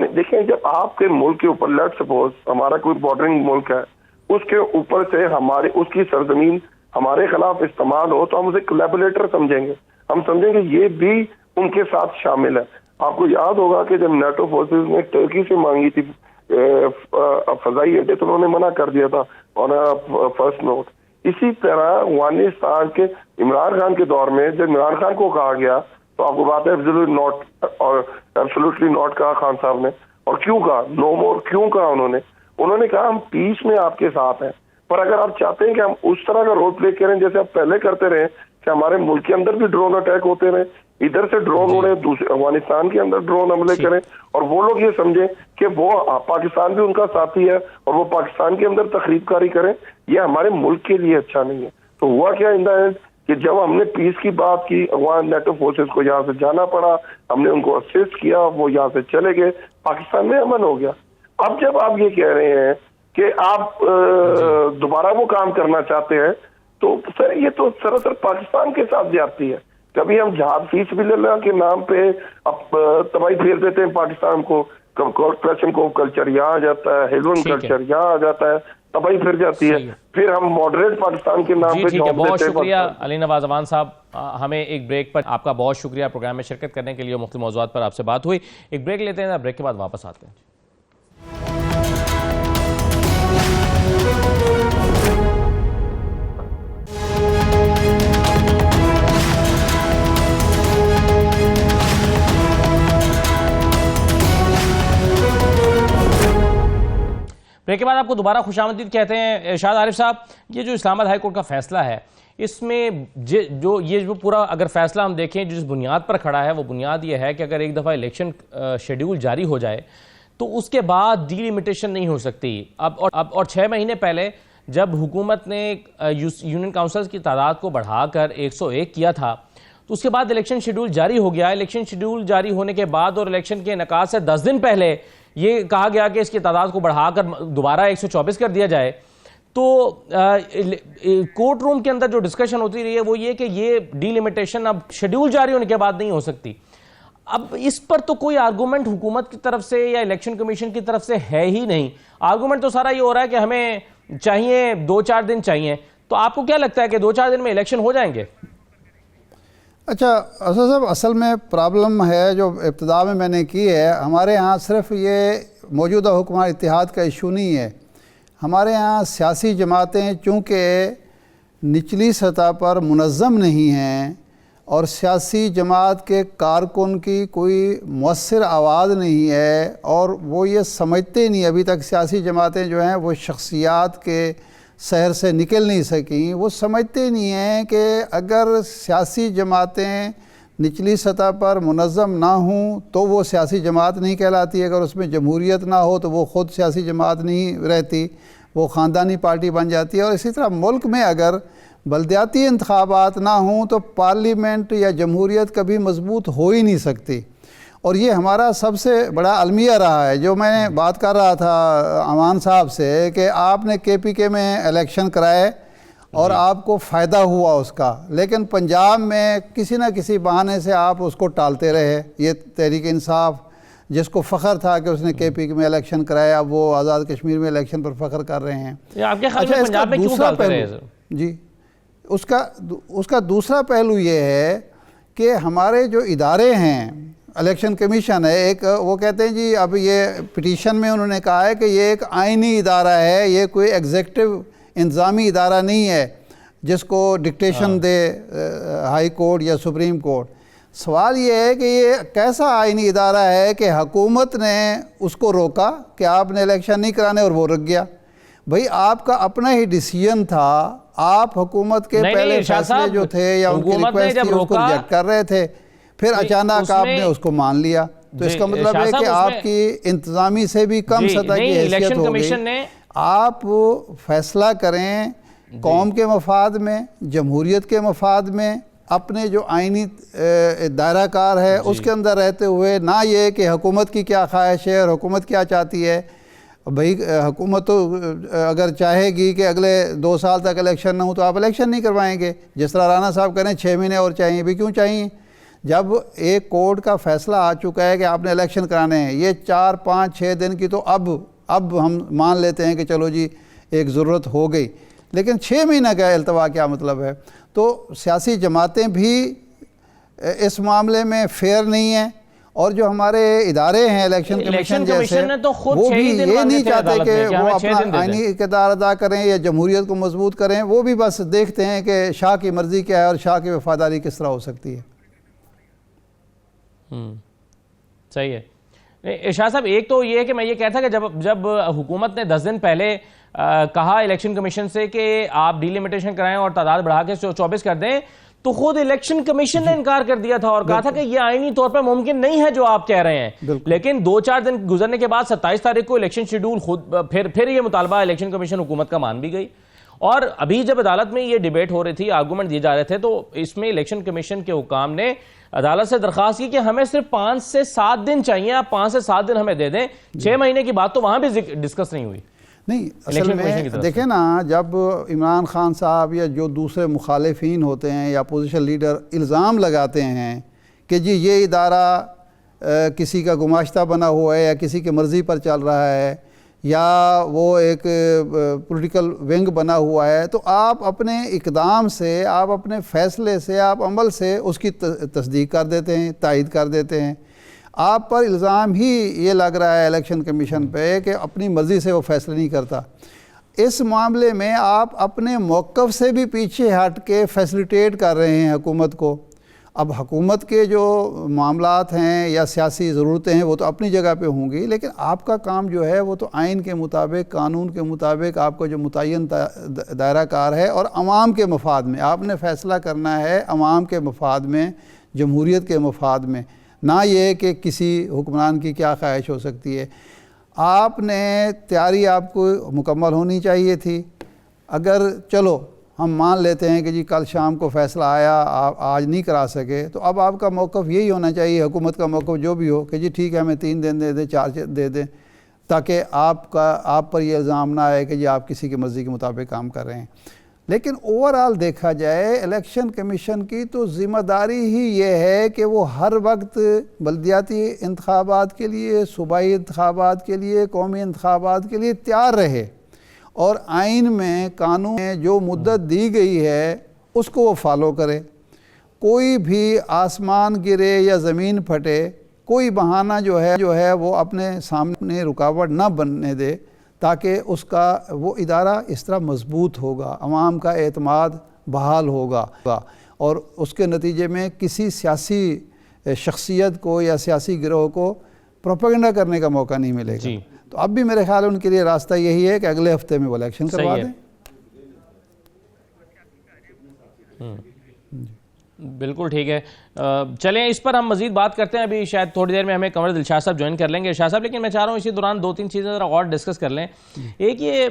C: देखें, जब आपके मुल्क के ऊपर लेट सपोज हमारा कोई बॉर्डरिंग मुल्क है, उसके ऊपर से हमारे उसकी सरजमीन हमारे खिलाफ इस्तेमाल हो तो हम उसे कोलैबोरेटर समझेंगे, हम समझेंगे ये भी उनके साथ शामिल है। आपको याद होगा कि जब नाटो फोर्सेस ने टर्की से मांगी थी फजाई अड्डे तो उन्होंने मना कर दिया था ऑन फर्स्ट नोट। इसी तरह अफगानिस्तान के इमरान खान के दौर में जब इमरान खान को कहा गया तो आपको बात है एब्सोल्यूट नॉट और एब्सोल्युटली नॉट कहा खान साहब ने। और क्यों कहा नो मोर, क्यों कहा उन्होंने कहा हम पीस में आपके साथ हैं, पर अगर आप चाहते हैं कि हम उस तरह का रोल प्ले करें जैसे आप पहले करते रहे कि हमारे मुल्क के अंदर भी ड्रोन अटैक होते रहे, इधर से ड्रोन उड़े, दूसरे अफगानिस्तान के अंदर ड्रोन हमले करें और वो लोग ये समझे कि वो पाकिस्तान भी उनका साथी है और वो पाकिस्तान के अंदर तखरीबकारी करें, ये हमारे मुल्क के लिए अच्छा नहीं है। तो हुआ क्या इन द एंड कि जब हमने पीस की बात की, अफगान नेटो फोर्सेस को यहाँ से जाना पड़ा, हमने उनको असिस्ट किया, वो यहाँ से चले गए, पाकिस्तान में अमन हो गया। अब जब आप ये कह रहे हैं कि आप दोबारा वो काम करना चाहते हैं तो सर ये तो सरासर पाकिस्तान के साथ ज्यादती है। कभी हम जहाज फीस भी लेना के नाम पे अब तबाही फेर देते हैं पाकिस्तान को, क्लैशनकोव कल्चर यहाँ आ जाता है, हेलवन कल्चर यहाँ आ जाता है, तबाही फिर जाती है, फिर हम मॉडरेट पाकिस्तान के नाम पे।
A: बहुत शुक्रिया अली नवाज अवान साहब, हमें एक ब्रेक पर आपका बहुत शुक्रिया प्रोग्राम में शिरकत करने के लिए। मुख्तलिफ मौज़ूआत पर आपसे बात हुई, एक ब्रेक लेते हैं, ब्रेक के बाद वापस आते हैं। ब्रेक के बाद आपको दोबारा खुशामदीद कहते हैं। इरशाद आरिफ साहब, ये जो इस्लामाबाद हाई कोर्ट का फैसला है, इसमें जो पूरा अगर फैसला हम देखें जिस बुनियाद पर खड़ा है, वो बुनियाद ये है कि अगर एक दफ़ा इलेक्शन शेड्यूल जारी हो जाए तो उसके बाद डीलिमिटेशन नहीं हो सकती। अब 6 महीने पहले जब हुकूमत ने यूनियन काउंसिल्स की तादाद को बढ़ाकर 101 किया था, तो उसके बाद इलेक्शन शेड्यूल जारी हो गया। इलेक्शन शेड्यूल जारी होने के बाद और इलेक्शन के इनेकाद से 10 दिन पहले ये कहा गया कि इसकी तादाद को बढ़ाकर दोबारा 124 कर दिया जाए। तो कोर्ट रूम के अंदर जो डिस्कशन होती रही है वो ये कि ये डीलिमिटेशन अब शेड्यूल जारी होने के बाद नहीं हो सकती। अब इस पर तो कोई आर्गूमेंट हुकूमत की तरफ से या इलेक्शन कमीशन की तरफ से है ही नहीं। आर्गूमेंट तो सारा ये हो रहा है कि हमें चाहिए 2-4 दिन चाहिए। तो आपको क्या लगता है कि 2-4 दिन में इलेक्शन हो जाएंगे?
B: अच्छा असद साहब, असल में प्रॉब्लम है जो इब्तिदा में मैंने की है, हमारे यहाँ सिर्फ ये मौजूदा हुकूमत इत्तेहाद का इशू नहीं है। हमारे यहाँ सियासी जमातें चूँकि निचली सतह पर मुनज़्ज़म नहीं हैं और सियासी जमात के कारकुन की कोई मुअस्सिर आवाज़ नहीं है और वो ये समझते नहीं, अभी तक सियासी जमातें जो हैं वो शख्सियात के शहर से निकल नहीं सकी। वो समझते नहीं हैं कि अगर सियासी जमातें निचली सतह पर मुनज़्ज़म ना हों तो वो सियासी जमात नहीं कहलाती। अगर उसमें जमहूरियत ना हो तो वो ख़ुद सियासी जमात नहीं रहती, वो ख़ानदानी पार्टी बन जाती है। और इसी तरह मुल्क में अगर बल्दियाती इंतखाबात ना हों तो पार्लियामेंट या जमहूरियत कभी मजबूत हो ही नहीं सकती। और ये हमारा सबसे बड़ा अलमिया रहा है। जो मैंने बात कर रहा था अमान साहब से कि आपने KPK में इलेक्शन कराए और आपको फ़ायदा हुआ उसका, लेकिन पंजाब में किसी न किसी बहाने से आप उसको टालते रहे। ये तहरीक इंसाफ जिसको फ़ख्र था कि उसने KPK में इलेक्शन कराया, अब वो आज़ाद कश्मीर में इलेक्शन पर फ़ख्र कर रहे हैं।
A: आपके ख्याल में पंजाब में क्यों टालते रहे?
B: जी, उसका दूसरा पहलू ये है कि हमारे जो इदारे हैं, इलेक्शन कमीशन है एक, वो कहते हैं जी अब ये पिटीशन में उन्होंने कहा है कि ये एक आइनी इदारा है, ये कोई एग्जेक्टिव इंतज़ामी इदारा नहीं है जिसको डिक्टेशन दे हाई कोर्ट या सुप्रीम कोर्ट। सवाल ये है कि ये कैसा आइनी इदारा है कि हुकूमत ने उसको रोका कि आपने इलेक्शन नहीं कराने और वो रुक गया। भाई आपका अपना ही डिसीजन था, आप हुकूमत के पहले फैसले जो थे या उनकी रिक्वेस्ट थी उसको रिजेक्ट कर रहे थे, फिर अचानक आपने उसको मान लिया। तो इसका मतलब है कि आपकी इंतजामी से भी कम सतह की हैसियत हो गई। आप फैसला करें कौम के मफाद में, जमहूरियत के मफाद में, अपने जो आइनी दायरा कार है उसके अंदर रहते हुए, ना ये कि हुकूमत की क्या ख्वाहिश है और हुकूमत क्या चाहती है। भाई हुकूमत तो अगर चाहेगी कि अगले 2 साल तक इलेक्शन ना हो तो आप इलेक्शन नहीं करवाएंगे। जिस तरह राना साहब करें 6 महीने और चाहिए, भी क्यों चाहिए? जब एक कोर्ट का फैसला आ चुका है कि आपने इलेक्शन कराने हैं, ये 4, 5, 6 दिन की तो अब हम मान लेते हैं कि चलो जी एक ज़रूरत हो गई, लेकिन 6 महीने का अल्तवा क्या मतलब है? तो सियासी जमातें भी इस मामले में फेयर नहीं हैं, और जो हमारे इदारे हैं इलेक्शन कमीशन जैसे,
A: तो
B: वो भी ये नहीं चाहते कि वो अपना आइनी किरदार अदा करें या जमहूरियत को मजबूत करें। वो भी बस देखते हैं कि शाह की मर्ज़ी क्या है और शाह की वफादारी किस तरह हो सकती है।
A: सही है। इरशाद साहब, एक तो ये है कि मैं ये कहता कि जब हुकूमत ने 10 दिन पहले कहा इलेक्शन कमीशन से कि आप डिलिमिटेशन कराएं और तादाद बढ़ा के 24 कर दें, तो खुद इलेक्शन कमीशन ने इनकार कर दिया था और कहा था कि यह आईनी तौर पर मुमकिन नहीं है जो आप कह रहे हैं। लेकिन 2-4 दिन गुजरने के बाद 27 तारीख को इलेक्शन शेड्यूल खुद फिर ये मुतालबा इलेक्शन कमीशन हुकूमत का मान भी गई। और अभी जब अदालत में ये डिबेट हो रही थी, आर्गूमेंट दिए जा रहे थे, तो इसमें इलेक्शन कमीशन के हुकाम ने अदालत से दरखास्त की कि हमें सिर्फ 5 से 7 दिन चाहिए, आप 5 से 7 दिन हमें दे दें। 6 महीने की बात तो वहां भी डिस्कस नहीं हुई।
B: नहीं, असल में देखें ना, जब इमरान खान साहब या जो दूसरे मुखालिफिन होते हैं या अपोजिशन लीडर इल्ज़ाम लगाते हैं कि जी ये इदारा किसी का गुमाश्ता बना हुआ है या किसी की मर्ज़ी पर चल रहा है या वो एक पॉलिटिकल विंग बना हुआ है, तो आप अपने इक़दाम से, आप अपने फ़ैसले से, आप अमल से उसकी तस्दीक कर देते हैं, तायद कर देते हैं। आप पर इल्ज़ाम ही ये लग रहा है इलेक्शन कमीशन पे कि अपनी मर्ज़ी से वो फैसले नहीं करता। इस मामले में आप अपने मौक़िफ़ से भी पीछे हट के फैसिलिटेट कर रहे हैं हुकूमत को। अब हुकूमत के जो मामलात हैं या सियासी ज़रूरतें हैं वो तो अपनी जगह पे होंगी, लेकिन आपका काम जो है वो तो आइन के मुताबिक, कानून के मुताबिक आपको जो मुतय्यन दायरा कार है और अवाम के मफाद में आपने फ़ैसला करना है, अवाम के मफाद में, जमहूरियत के मफाद में, ना ये कि किसी हुक्मरान की क्या ख्वाहिश हो सकती है। आपने तैयारी आपको मुकम्मल होनी चाहिए थी। अगर चलो हम मान लेते हैं कि जी कल शाम को फ़ैसला आया, आप आज नहीं करा सके, तो अब आपका मौक़िफ़ यही होना चाहिए, हुकूमत का मौक़िफ़ जो भी हो, कि जी ठीक है हमें 3 दिन दे दें, 4 दे दें, ताकि आप पर यह इल्ज़ाम ना आए कि जी आप किसी की मर्ज़ी के मुताबिक काम कर रहे हैं। लेकिन ओवरऑल देखा जाए इलेक्शन कमीशन की तो ज़िम्मेदारी ही ये है कि वो हर वक्त बल्दियाती इंतखाबात के लिए, सूबाई इंतखाबात के लिए, कौमी इंतखाबात के लिए तैयार रहे और आइन में, कानून में जो मुद्दत दी गई है उसको वो फॉलो करे। कोई भी आसमान गिरे या ज़मीन फटे, कोई बहाना जो है वो अपने सामने रुकावट ना बनने दे, ताकि उसका वो इदारा इस तरह मजबूत होगा, अवाम का एतमाद बहाल होगा और उसके नतीजे में किसी सियासी शख्सियत को या सियासी गिरोह को प्रोपेगेंडा करने का मौका नहीं मिलेगा। तो अब भी मेरे ख्याल है उनके लिए रास्ता यही है कि अगले हफ्ते में वो इलेक्शन करवा दें।
A: बिल्कुल ठीक है। चलें इस पर हम मजीद बात करते हैं, अभी शायद थोड़ी देर में हमें कंवर दिलशाद साहब ज्वाइन कर लेंगे शाह साहब, लेकिन मैं चाह रहा हूँ इसी दौरान दो तीन चीज़ें ज़रा और डिस्कस कर लें। एक ये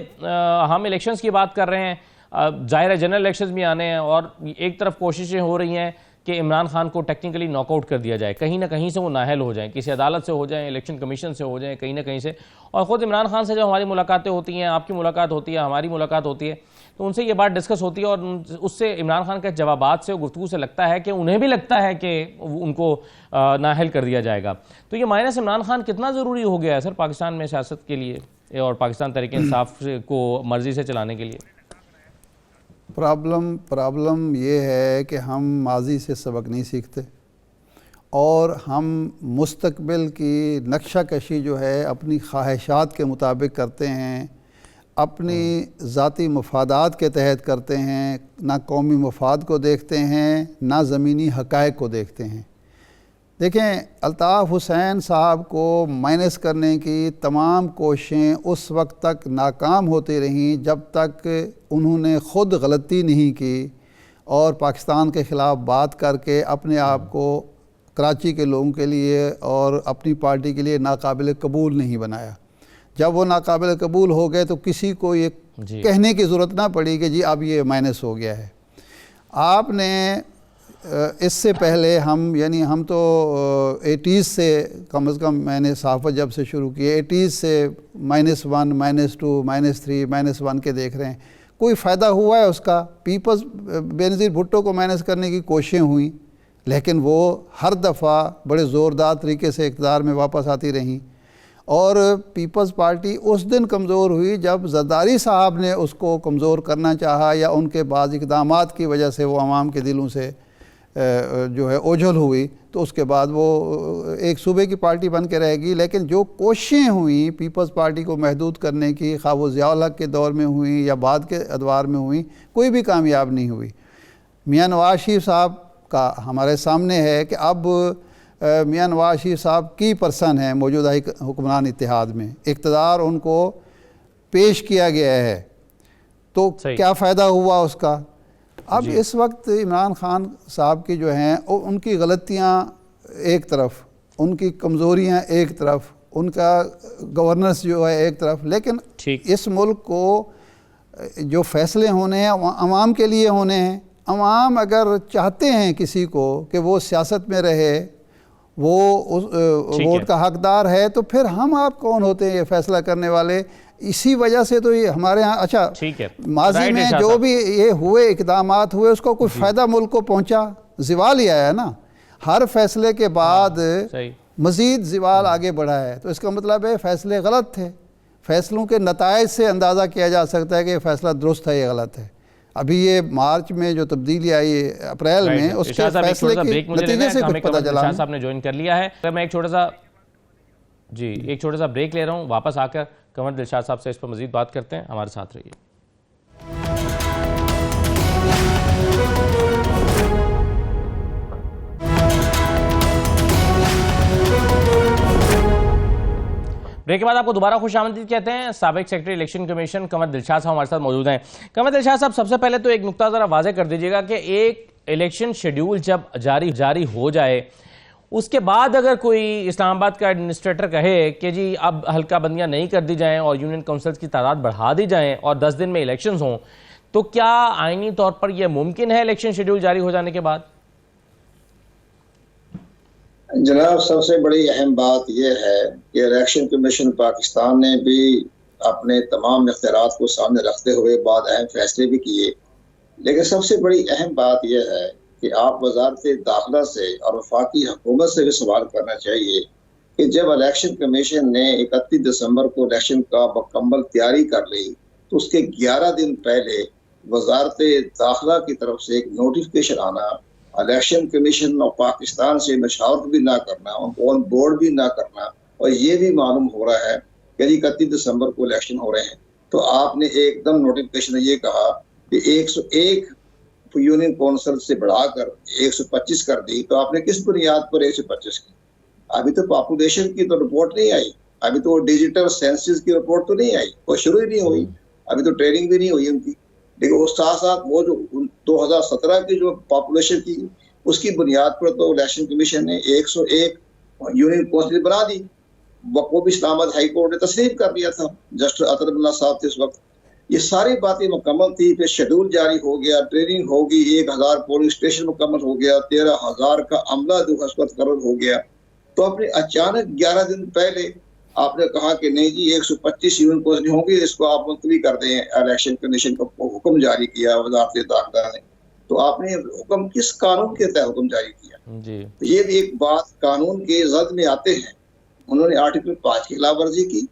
A: हम इलेक्शंस की बात कर रहे हैं, ज़ाहिर है जनरल इलेक्शंस भी आने हैं और एक तरफ कोशिशें हो रही हैं कि इमरान खान को टेक्निकली नॉकआउट कर दिया जाए, कहीं ना कहीं से वो नाअहल हो जाएं, किसी अदालत से हो जाएं, इलेक्शन कमीशन से हो जाएं, कहीं ना कहीं से। और ख़ुद इमरान खान से जब हमारी मुलाकातें होती हैं, आपकी मुलाकात होती है, हमारी मुलाकात होती है, तो उनसे ये बात डिस्कस होती है और उससे इमरान खान के जवाबात से, गुफ्तगू से लगता है कि उन्हें भी लगता है कि उनको नाअहल कर दिया जाएगा। तो ये माइनस इमरान खान कितना ज़रूरी हो गया है सर पाकिस्तान में सियासत के लिए और पाकिस्तान तहरीक इंसाफ को मर्जी से चलाने के लिए?
B: प्रॉब्लम ये है कि हम माजी से सबक नहीं सीखते और हम मुस्तकबिल की नक्शा कशी जो है अपनी ख्वाहिशात के मुताबिक करते हैं, अपनी ज़ाती मफादात के तहत करते हैं, ना कौमी मफाद को देखते हैं ना ज़मीनी हक़ाइक़ को देखते हैं। देखें, अल्ताफ़ हुसैन साहब को माइनस करने की तमाम कोशिशें उस वक्त तक नाकाम होती रहीं जब तक उन्होंने ख़ुद गलती नहीं की और पाकिस्तान के ख़िलाफ़ बात करके अपने आप को कराची के लोगों के लिए और अपनी पार्टी के लिए नाकाबिल कबूल नहीं बनाया। जब वो नाकाबिल कबूल हो गए तो किसी को ये कहने की ज़रूरत ना पड़ी कि जी अब ये माइनस हो गया है। आपने इससे पहले हम तो 80s से कम से कम मैंने सहाफ़त जब से शुरू की 80s से -1, -2, -3, -1 के देख रहे हैं। कोई फ़ायदा हुआ है उसका? पीपल्स बेनज़ीर भुट्टो को माइनस करने की कोशिशें हुई, लेकिन वो हर दफ़ा बड़े ज़ोरदार तरीके से इक़्तिदार में वापस आती रहीं और पीपल्स पार्टी उस दिन कमज़ोर हुई जब ज़रदारी साहब ने उसको कमज़ोर करना चाहा या उनके बाज़ इक़दामात की वजह से वो आवाम के दिलों से जो है ओझल हुई, तो उसके बाद वो एक सूबे की पार्टी बन के रहेगी। लेकिन जो कोशिशें हुई पीपल्स पार्टी को महदूद करने की, खा वो ज़िया-उल हक़ के दौर में हुई या बाद के अदवार में हुई, कोई भी कामयाब नहीं हुई। मियाँ नवाज़ शरीफ साहब का हमारे सामने है कि अब मियाँ नवाज़ शरीफ साहब की पर्सन है मौजूदा हुक्मरान इत्तेहाद में, इक़्तिदार उनको पेश किया गया है, तो क्या फ़ायदा हुआ उसका? अब इस वक्त इमरान खान साहब की जो हैं उनकी गलतियां एक तरफ, उनकी कमज़ोरियां एक तरफ, उनका गवर्नेंस जो है एक तरफ, लेकिन इस मुल्क को जो फ़ैसले होने हैं वो अवाम के लिए होने हैं। अवाम अगर चाहते हैं किसी को कि वो सियासत में रहे, वो वोट का हकदार है, तो फिर हम आप कौन होते हैं ये फ़ैसला करने वाले? इसी वजह से तो ये हमारे यहाँ माजी में जो भी ये हुए इक़दामात हुए उसका कोई फ़ायदा मुल्क को पहुँचा? ज़िवाल ही आया ना। हर फैसले के बाद मज़ीद ज़िवाल आगे बढ़ा है, तो इसका मतलब है फ़ैसले गलत थे। फ़ैसलों के नताइज से अंदाज़ा किया जा सकता है कि ये फ़ैसला दुरुस्त है या गलत है। अभी ये मार्च में जो तब्दीली आई अप्रैल में, उसके फैसले के नतीजे से कुछ पता चला।
A: साहब ने ज्वाइन कर लिया है, तो मैं एक छोटा सा ब्रेक ले रहा हूँ, वापस आकर कंवर दिलशाद साहब से इस पर मजीद बात करते हैं। हमारे साथ रहिए। ब्रेक के बाद आपको दोबारा खुशामदीद कहते हैं। साबिक secretary election commission Kanwar Dilshad साहब हमारे साथ मौजूद हैं। कंवर दिलशाद साहब, सबसे पहले तो एक नुक्ता ज़रा वाज़ेह कर दीजिएगा कि एक इलेक्शन शेड्यूल जब जारी हो जाए, उसके बाद अगर कोई इस्लामाबाद का एडमिनिस्ट्रेटर कहे कि जी अब हल्का बंदियां नहीं कर दी जाएं और यूनियन काउंसिल्स की तादाद बढ़ा दी जाएं और 10 दिन में इलेक्शंस हों, तो क्या आईनी तौर पर यह मुमकिन है इलेक्शन शेड्यूल जारी हो जाने के बाद?
D: जनाब, सबसे बड़ी अहम बात यह है कि इलेक्शन कमीशन पाकिस्तान ने भी अपने तमाम इख्तियारात को सामने रखते हुए बाद अहम फैसले भी किए, लेकिन सबसे बड़ी अहम बात यह है कि आप वजारत दाखिला से और वफाकी हुकूमत से भी सवाल करना चाहिए कि जब इलेक्शन कमीशन ने 31 दिसंबर को इलेक्शन का मुकम्मल तैयारी कर ली, तो उसके 11 दिन पहले वजारत दाखिला की तरफ से एक नोटिफिकेशन आना, इलेक्शन कमीशन और पाकिस्तान से मशावरत भी ना करना, ऑन बोर्ड भी ना करना, और ये भी मालूम हो रहा है कि 31 दिसंबर को इलेक्शन हो रहे हैं, तो आपने एकदम नोटिफिकेशन में ये कहा कि 101 यूनियन काउंसिल से बढ़ाकर 125 कर दी, तो आपने किस बुनियाद पर 125 की? अभी तो पॉपुलेशन की तो रिपोर्ट नहीं आई, अभी तो डिजिटल सेंसस की रिपोर्ट तो नहीं आई, वो शुरू ही नहीं हुई, अभी तो ट्रेनिंग भी नहीं हुई उनकी। लेकिन उस साथ साथ वो जो 2017 की जो पॉपुलेशन थी उसकी बुनियाद पर तो इलेक्शन कमीशन ने 101 यूनियन काउंसिल बना दी, वो भी इस्लामाबाद हाई कोर्ट ने तस्लीम कर दिया था, जस्टिस अतरबुल्ला साहब थे उस वक्त। ये सारी बातें मुकम्मल थी, फिर शेड्यूल जारी हो गया, ट्रेनिंग होगी, 1000 पोलिंग स्टेशन मुकम्मल हो गया, 13,000 का अमला मुकर्रर हो गया। तो अपने अचानक 11 दिन पहले आपने कहा कि नहीं जी 125 यूनियन काउंसिल होंगी, इसको आप मुलतवी कर दें। इलेक्शन कमीशन को हुक्म जारी किया वज़ारत दाखिला ने। तो आपने हुक्म किस कानून के तहत हुक्म जारी किया जी? तो ये भी एक बात कानून के जद में आते हैं। उन्होंने आर्टिकल 5 की खिलाफ वर्जी की,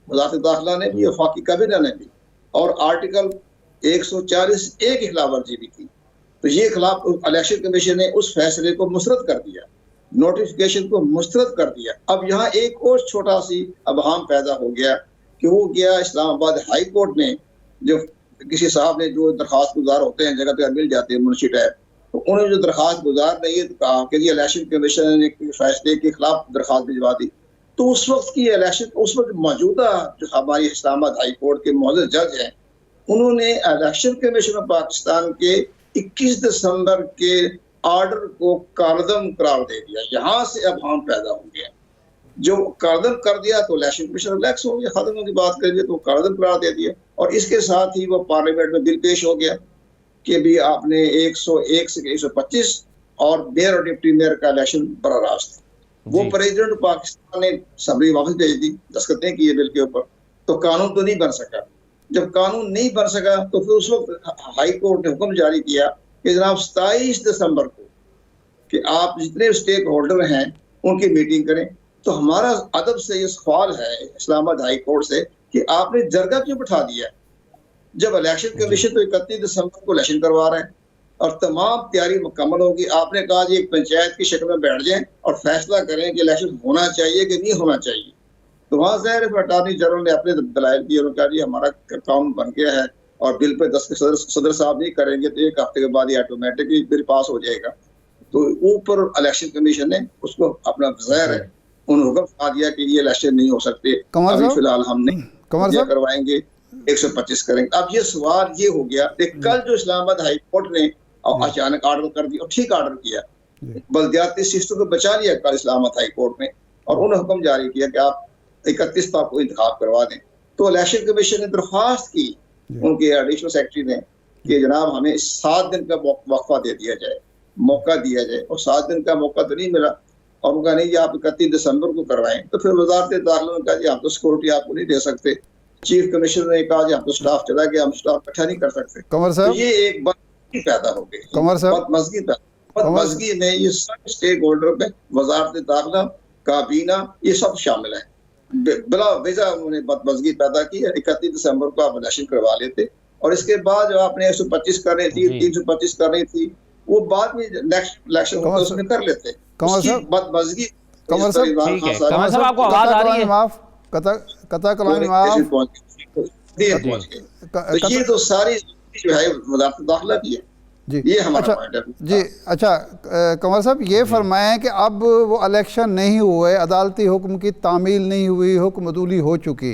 D: वज़ारत दाखिला ने भी, वफाकी कैबिनेट ने भी, और आर्टिकल 140A की खिलाफ वर्जी भी की। तो ये खिलाफ इलेक्शन कमीशन ने उस फैसले को मुस्तरद कर दिया, नोटिफिकेशन को मुस्तरद कर दिया। अब यहाँ एक और छोटा सी अबहाम पैदा हो गया कि वो गया इस्लामाबाद हाई कोर्ट ने, जो किसी साहब ने जो दरखास्त गुजार होते हैं जगह जगह मिल जाते हैं मुंशी टाइप, तो उन्होंने जो दरखास्त गुजार ने ये कहा कि जी इलेक्शन कमीशन ने फैसले के खिलाफ दरखास्त भिजवा दी। तो उस वक्त की इलेक्शन, उस वक्त मौजूदा जो हमारी इस्लामाबाद हाई कोर्ट के मौजूद जज हैं, उन्होंने इलेक्शन कमीशन ऑफ पाकिस्तान के 21 दिसंबर के ऑर्डर को कारदम करार दे दिया। यहाँ से अब हम पैदा हो गया, जो कारदम कर दिया तो इलेक्शन कमीशन रिलैक्स हो गया, खत्म की बात करिए तो कारदम करार दे दिया। और इसके साथ ही वो पार्लियामेंट में बिल पेश हो गया कि भी आपने 101 से 125 और मेयर और डिप्टी मेयर का इलेक्शन बड़ा रास्त। वो प्रेसिडेंट पाकिस्तान ने सबरी वापस भेज दी, दस्तखतें किए बिल के ऊपर, तो कानून तो नहीं बन सका। जब कानून नहीं बन सका तो फिर उस वक्त हाई कोर्ट ने हुक्म जारी किया कि जनाब 27 दिसंबर को कि आप जितने स्टेक होल्डर हैं उनकी मीटिंग करें। तो हमारा अदब से ये सवाल है इस्लामाबाद हाई कोर्ट से कि आपने जरगा क्यों बिठा दिया, जब इलेक्शन कमीशन तो 31 दिसंबर को इलेक्शन करवा रहे हैं और तमाम तैयारी मुकम्मल होगी। आपने कहा जी एक पंचायत की शक्ल में बैठ जाएं और फैसला करें कि इलेक्शन होना चाहिए कि नहीं होना चाहिए। तो वहाँ ज़ाहिर अटॉर्नी जनरल ने अपने दलाइल दिए, उन्होंने कहा जी हमारा कानून बन गया है और बिल पे सदर साहब नहीं करेंगे तो 1 हफ्ते के बाद ये ऑटोमेटिकली बिल पास हो जाएगा। तो ऊपर इलेक्शन कमीशन ने उसको अपना ज़ाहिर है उन्होंने हुक्म सुना दिया कि ये इलेक्शन नहीं हो सकते, अभी फिलहाल हम नहीं करवाएंगे, 125 करेंगे। अब ये सवाल ये हो गया कि कल जो इस्लामाबाद हाई कोर्ट ने अचानक ऑर्डर कर दिया और ठीक ऑर्डर किया, बल्दियाती सिस्टम को बचा लिया कल इस्लामाबाद हाई कोर्ट ने, और उन्होंने हुक्म जारी किया कि आप 31 तक को इंतखाब करवा दें। तो इलेक्शन कमीशन ने दरख्वास्त की उनके एडिशनल सेक्रेटरी ने कि जनाब हमें 7 दिन का वक्फा दे दिया जाए, मौका दिया जाए, और 7 दिन का मौका तो नहीं मिला। और उनका नहीं जी आप 31 दिसंबर को करवाएं। तो फिर वज़ारत दाखिला ने कहा जी हम तो सिक्योरिटी आपको नहीं दे सकते। चीफ कमिश्नर ने कहा जी हम तो स्टाफ चला गया, हम स्टाफ इकट्ठा नहीं कर सकते।
B: कंवर साहब,
D: तो ये एक बदमज़गी पैदा हो गई,
B: कंवर साहब
D: बदमज़गी में ये सब स्टेक होल्डर में वज़ारत दाखिला, काबीना, ये सब शामिल है। बिला वजह उन्होंने बदमज़गी पैदा की है। 31 दिसंबर को आप इलेक्शन करवा लेते और इसके बाद जो आपने 125 कर रही थी, 325 कर रही थी, वो बाद में नेक्स्ट इलेक्शन होता उसमें कर लेते। बदमज़गी।
A: कंवर साहब आपको आवाज आ रही है?
B: माफ कता कलामी माफ।
D: तो ये तो सारी जो है वज़ारत दाखिला की है जी, ये हमारा पॉइंट है
B: जी। अच्छा कंवर साहब ये फरमाएं कि अब वो इलेक्शन नहीं हुए, अदालती हुक्म की तामील नहीं हुई, हुक्म अदूली हो चुकी,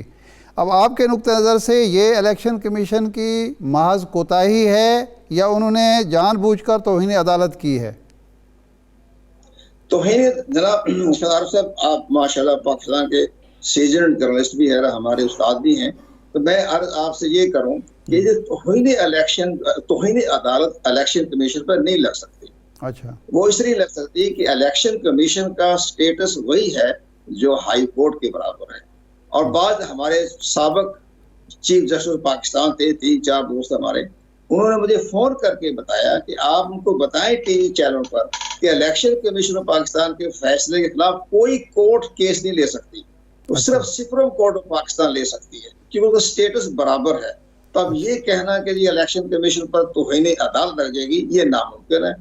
B: अब आपके नुक्ते नज़र से ये इलेक्शन कमीशन की महज कोताही है या उन्होंने जानबूझकर तौहीन अदालत की है?
D: तौहीन जनाब साहब आप माशाल्लाह पाकिस्तान के सीजन जर्नलिस्ट भी है, हमारे उस्ताद भी हैं, तो मैं आपसे ये करूं कि ये तौहीन अदालत इलेक्शन कमीशन पर नहीं लग सकती।
B: अच्छा, वो
D: इसलिए लग सकती कि इलेक्शन कमीशन का स्टेटस वही है जो हाई कोर्ट के बराबर है। और बाद हमारे साबिक चीफ जस्टिस पाकिस्तान थे, 3-4 दोस्त हमारे, उन्होंने मुझे फोन करके बताया कि आप उनको बताएं टीवी चैनल पर कि इलेक्शन कमीशन ऑफ पाकिस्तान के फैसले के खिलाफ कोई कोर्ट केस नहीं ले सकती, तो सिर्फ सुप्रीम कोर्ट ऑफ पाकिस्तान ले सकती है क्योंकि उनका स्टेटस बराबर है। तो अब ये कहना कि जी इलेक्शन कमीशन पर तौहीन अदालत लग जाएगी, ये नामुमकिन है।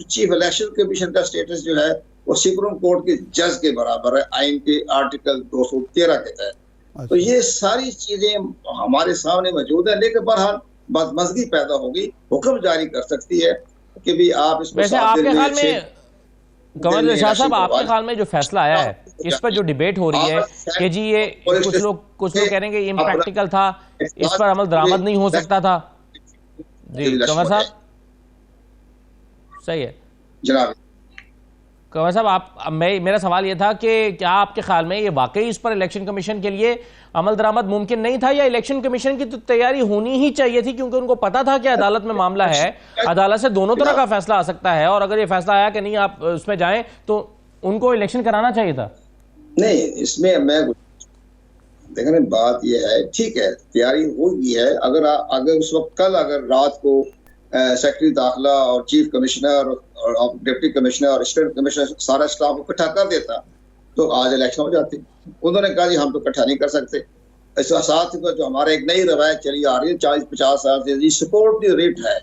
D: चीफ इलेक्शन कमीशन का स्टेटस जो है वो सुप्रीम कोर्ट के जज के बराबर है, आइन के आर्टिकल 213 के तहत। तो ये सारी चीजें हमारे सामने मौजूद है, लेकिन बहरहाल बदमज़गी पैदा होगी, हुक्म जारी कर सकती है कि भी आप इसको
A: आपके ख्याल में कंवर शाह साहब, आपके ख्याल में जो फैसला आया है इस पर जो डिबेट हो रही है कि जी ये कुछ लोग कह रहे हैं कि इम्प्रैक्टिकल था, इस पर अमल दरामद नहीं हो सकता था। जी कंवर साहब सही है
D: जनाब।
A: कंवर साहब, मेरा सवाल ये था कि क्या आपके ख्याल में ये वाकई इस पर इलेक्शन कमीशन के लिए अमल दरामद मुमकिन नहीं था, या इलेक्शन कमीशन की तो तैयारी होनी ही चाहिए थी, क्योंकि उनको पता था कि अदालत में मामला है, अदालत से दोनों तरह का फैसला आ सकता है, और अगर ये फैसला आया कि नहीं आप उसमें जाएं तो उनको इलेक्शन कराना चाहिए था?
D: नहीं, इसमें मैं देखने बात यह है, ठीक है तैयारी हो गई है। अगर उस वक्त कल अगर रात को सेक्रेटरी दाखिला और चीफ कमिश्नर और डिप्टी कमिश्नर और असिस्टेंट कमिश्नर सारा स्टाफ इकट्ठा कर देता तो आज इलेक्शन हो जाती। उन्होंने कहा जी हम तो इकट्ठा नहीं कर सकते। इसके साथ जो हमारे एक नई रवायत चली आ रही है 40-50 साल से, जी सिक्योरिटी रेट है।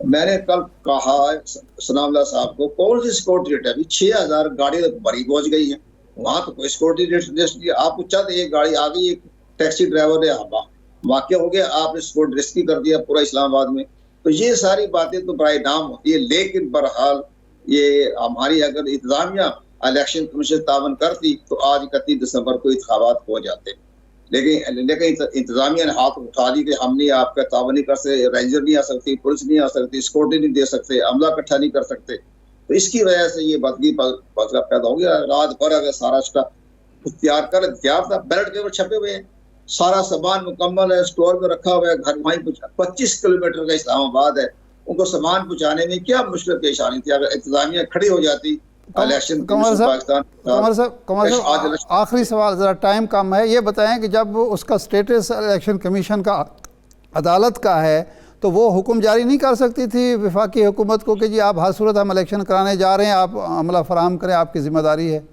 D: मैंने कल कहा सनाउल्लाह साहब को, कौन सी सिक्योरिटी रेट है? अभी 6000 गाड़ी बड़ी पहुंच गई है, वहां तो कोई सिक्योरिटी रेट आपको चंद एक गाड़ी आ गई, एक टैक्सी ड्राइवर ने वाक्य हो गया, आपने सिक्योरिटी रिस्की कर दिया पूरा इस्लामाबाद में। तो ये सारी बातें तो बराए नाम होती है, लेकिन बहरहाल ये हमारी अगर इंतजामिया इलेक्शन कमीशन तावन करती तो आज 31 दिसंबर को इंतखाबात हो जाते। लेकिन इंतजामिया ने हाथ उठा दी कि हम नहीं आपका तावन नहीं कर सकते, रेंजर नहीं आ सकती, पुलिस नहीं आ सकती, सिक्योरिटी नहीं दे सकते, अमला इकट्ठा नहीं कर सकते। तो इसकी वजह से ये बदगी मसला पैदा हो गया। रात भर अगर सारा तैयार था, बैलेट पेपर छपे हुए हैं, सारा सामान मुकम्मल है, स्टोर में रखा हुआ है, घर वहीं 25 किलोमीटर का इस्लामाबाद है, उनको सामान पहुंचाने में क्या मुश्किल पेश आनी थी अगर इंतजामिया खड़ी हो जाती।
B: कंवर साहब आखिरी सवाल, ज़रा टाइम कम है, ये बताएं कि जब उसका स्टेटस इलेक्शन कमीशन का अदालत का है तो वो हुक्म जारी नहीं कर सकती थी वफाकी हुकूमत को कि जी आप हर सूरत हम इलेक्शन कराने जा रहे हैं, आप अमला फराहम करें, आपकी जिम्मेदारी है?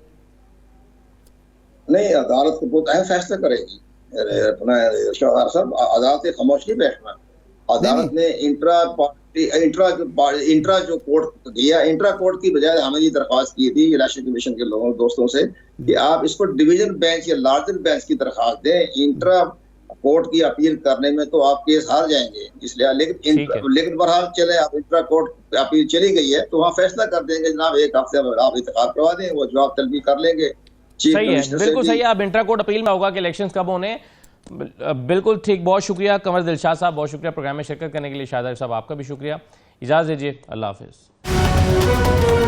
D: नहीं, अदालत को बहुत अहम फैसला करेगी अपना साहब। अदालत ने खामोश नहीं बैठना। अदालत ने इंट्रा जो कोर्ट दिया, इंट्रा कोर्ट की बजाय हमें ये दरख्वास्त की थी इलेक्शन कमीशन के लोगों दोस्तों से कि आप इसको डिवीजन बेंच या लार्जर बेंच की दरख्वास्त दें। इंट्रा कोर्ट की अपील करने में तो आप केस हार जाएंगे, इसलिए लेकिन बहरहाल चले आप इंट्रा कोर्ट अपील चली गई है तो वहाँ फैसला कर देंगे जनाब, एक हफ्ते आप इंतखाब करवा दें, वो जवाब तलबी कर लेंगे।
A: सही है, बिल्कुल सही है। अब इंट्रा कोर्ट अपील में होगा कि इलेक्शन कब होने। बिल्कुल ठीक, बहुत शुक्रिया कंवर दिलशाद साहब, बहुत शुक्रिया प्रोग्राम में शिरकत करने के लिए। शाहिद साहब आपका भी शुक्रिया। इजाज़त दीजिए, अल्लाह हाफिज़।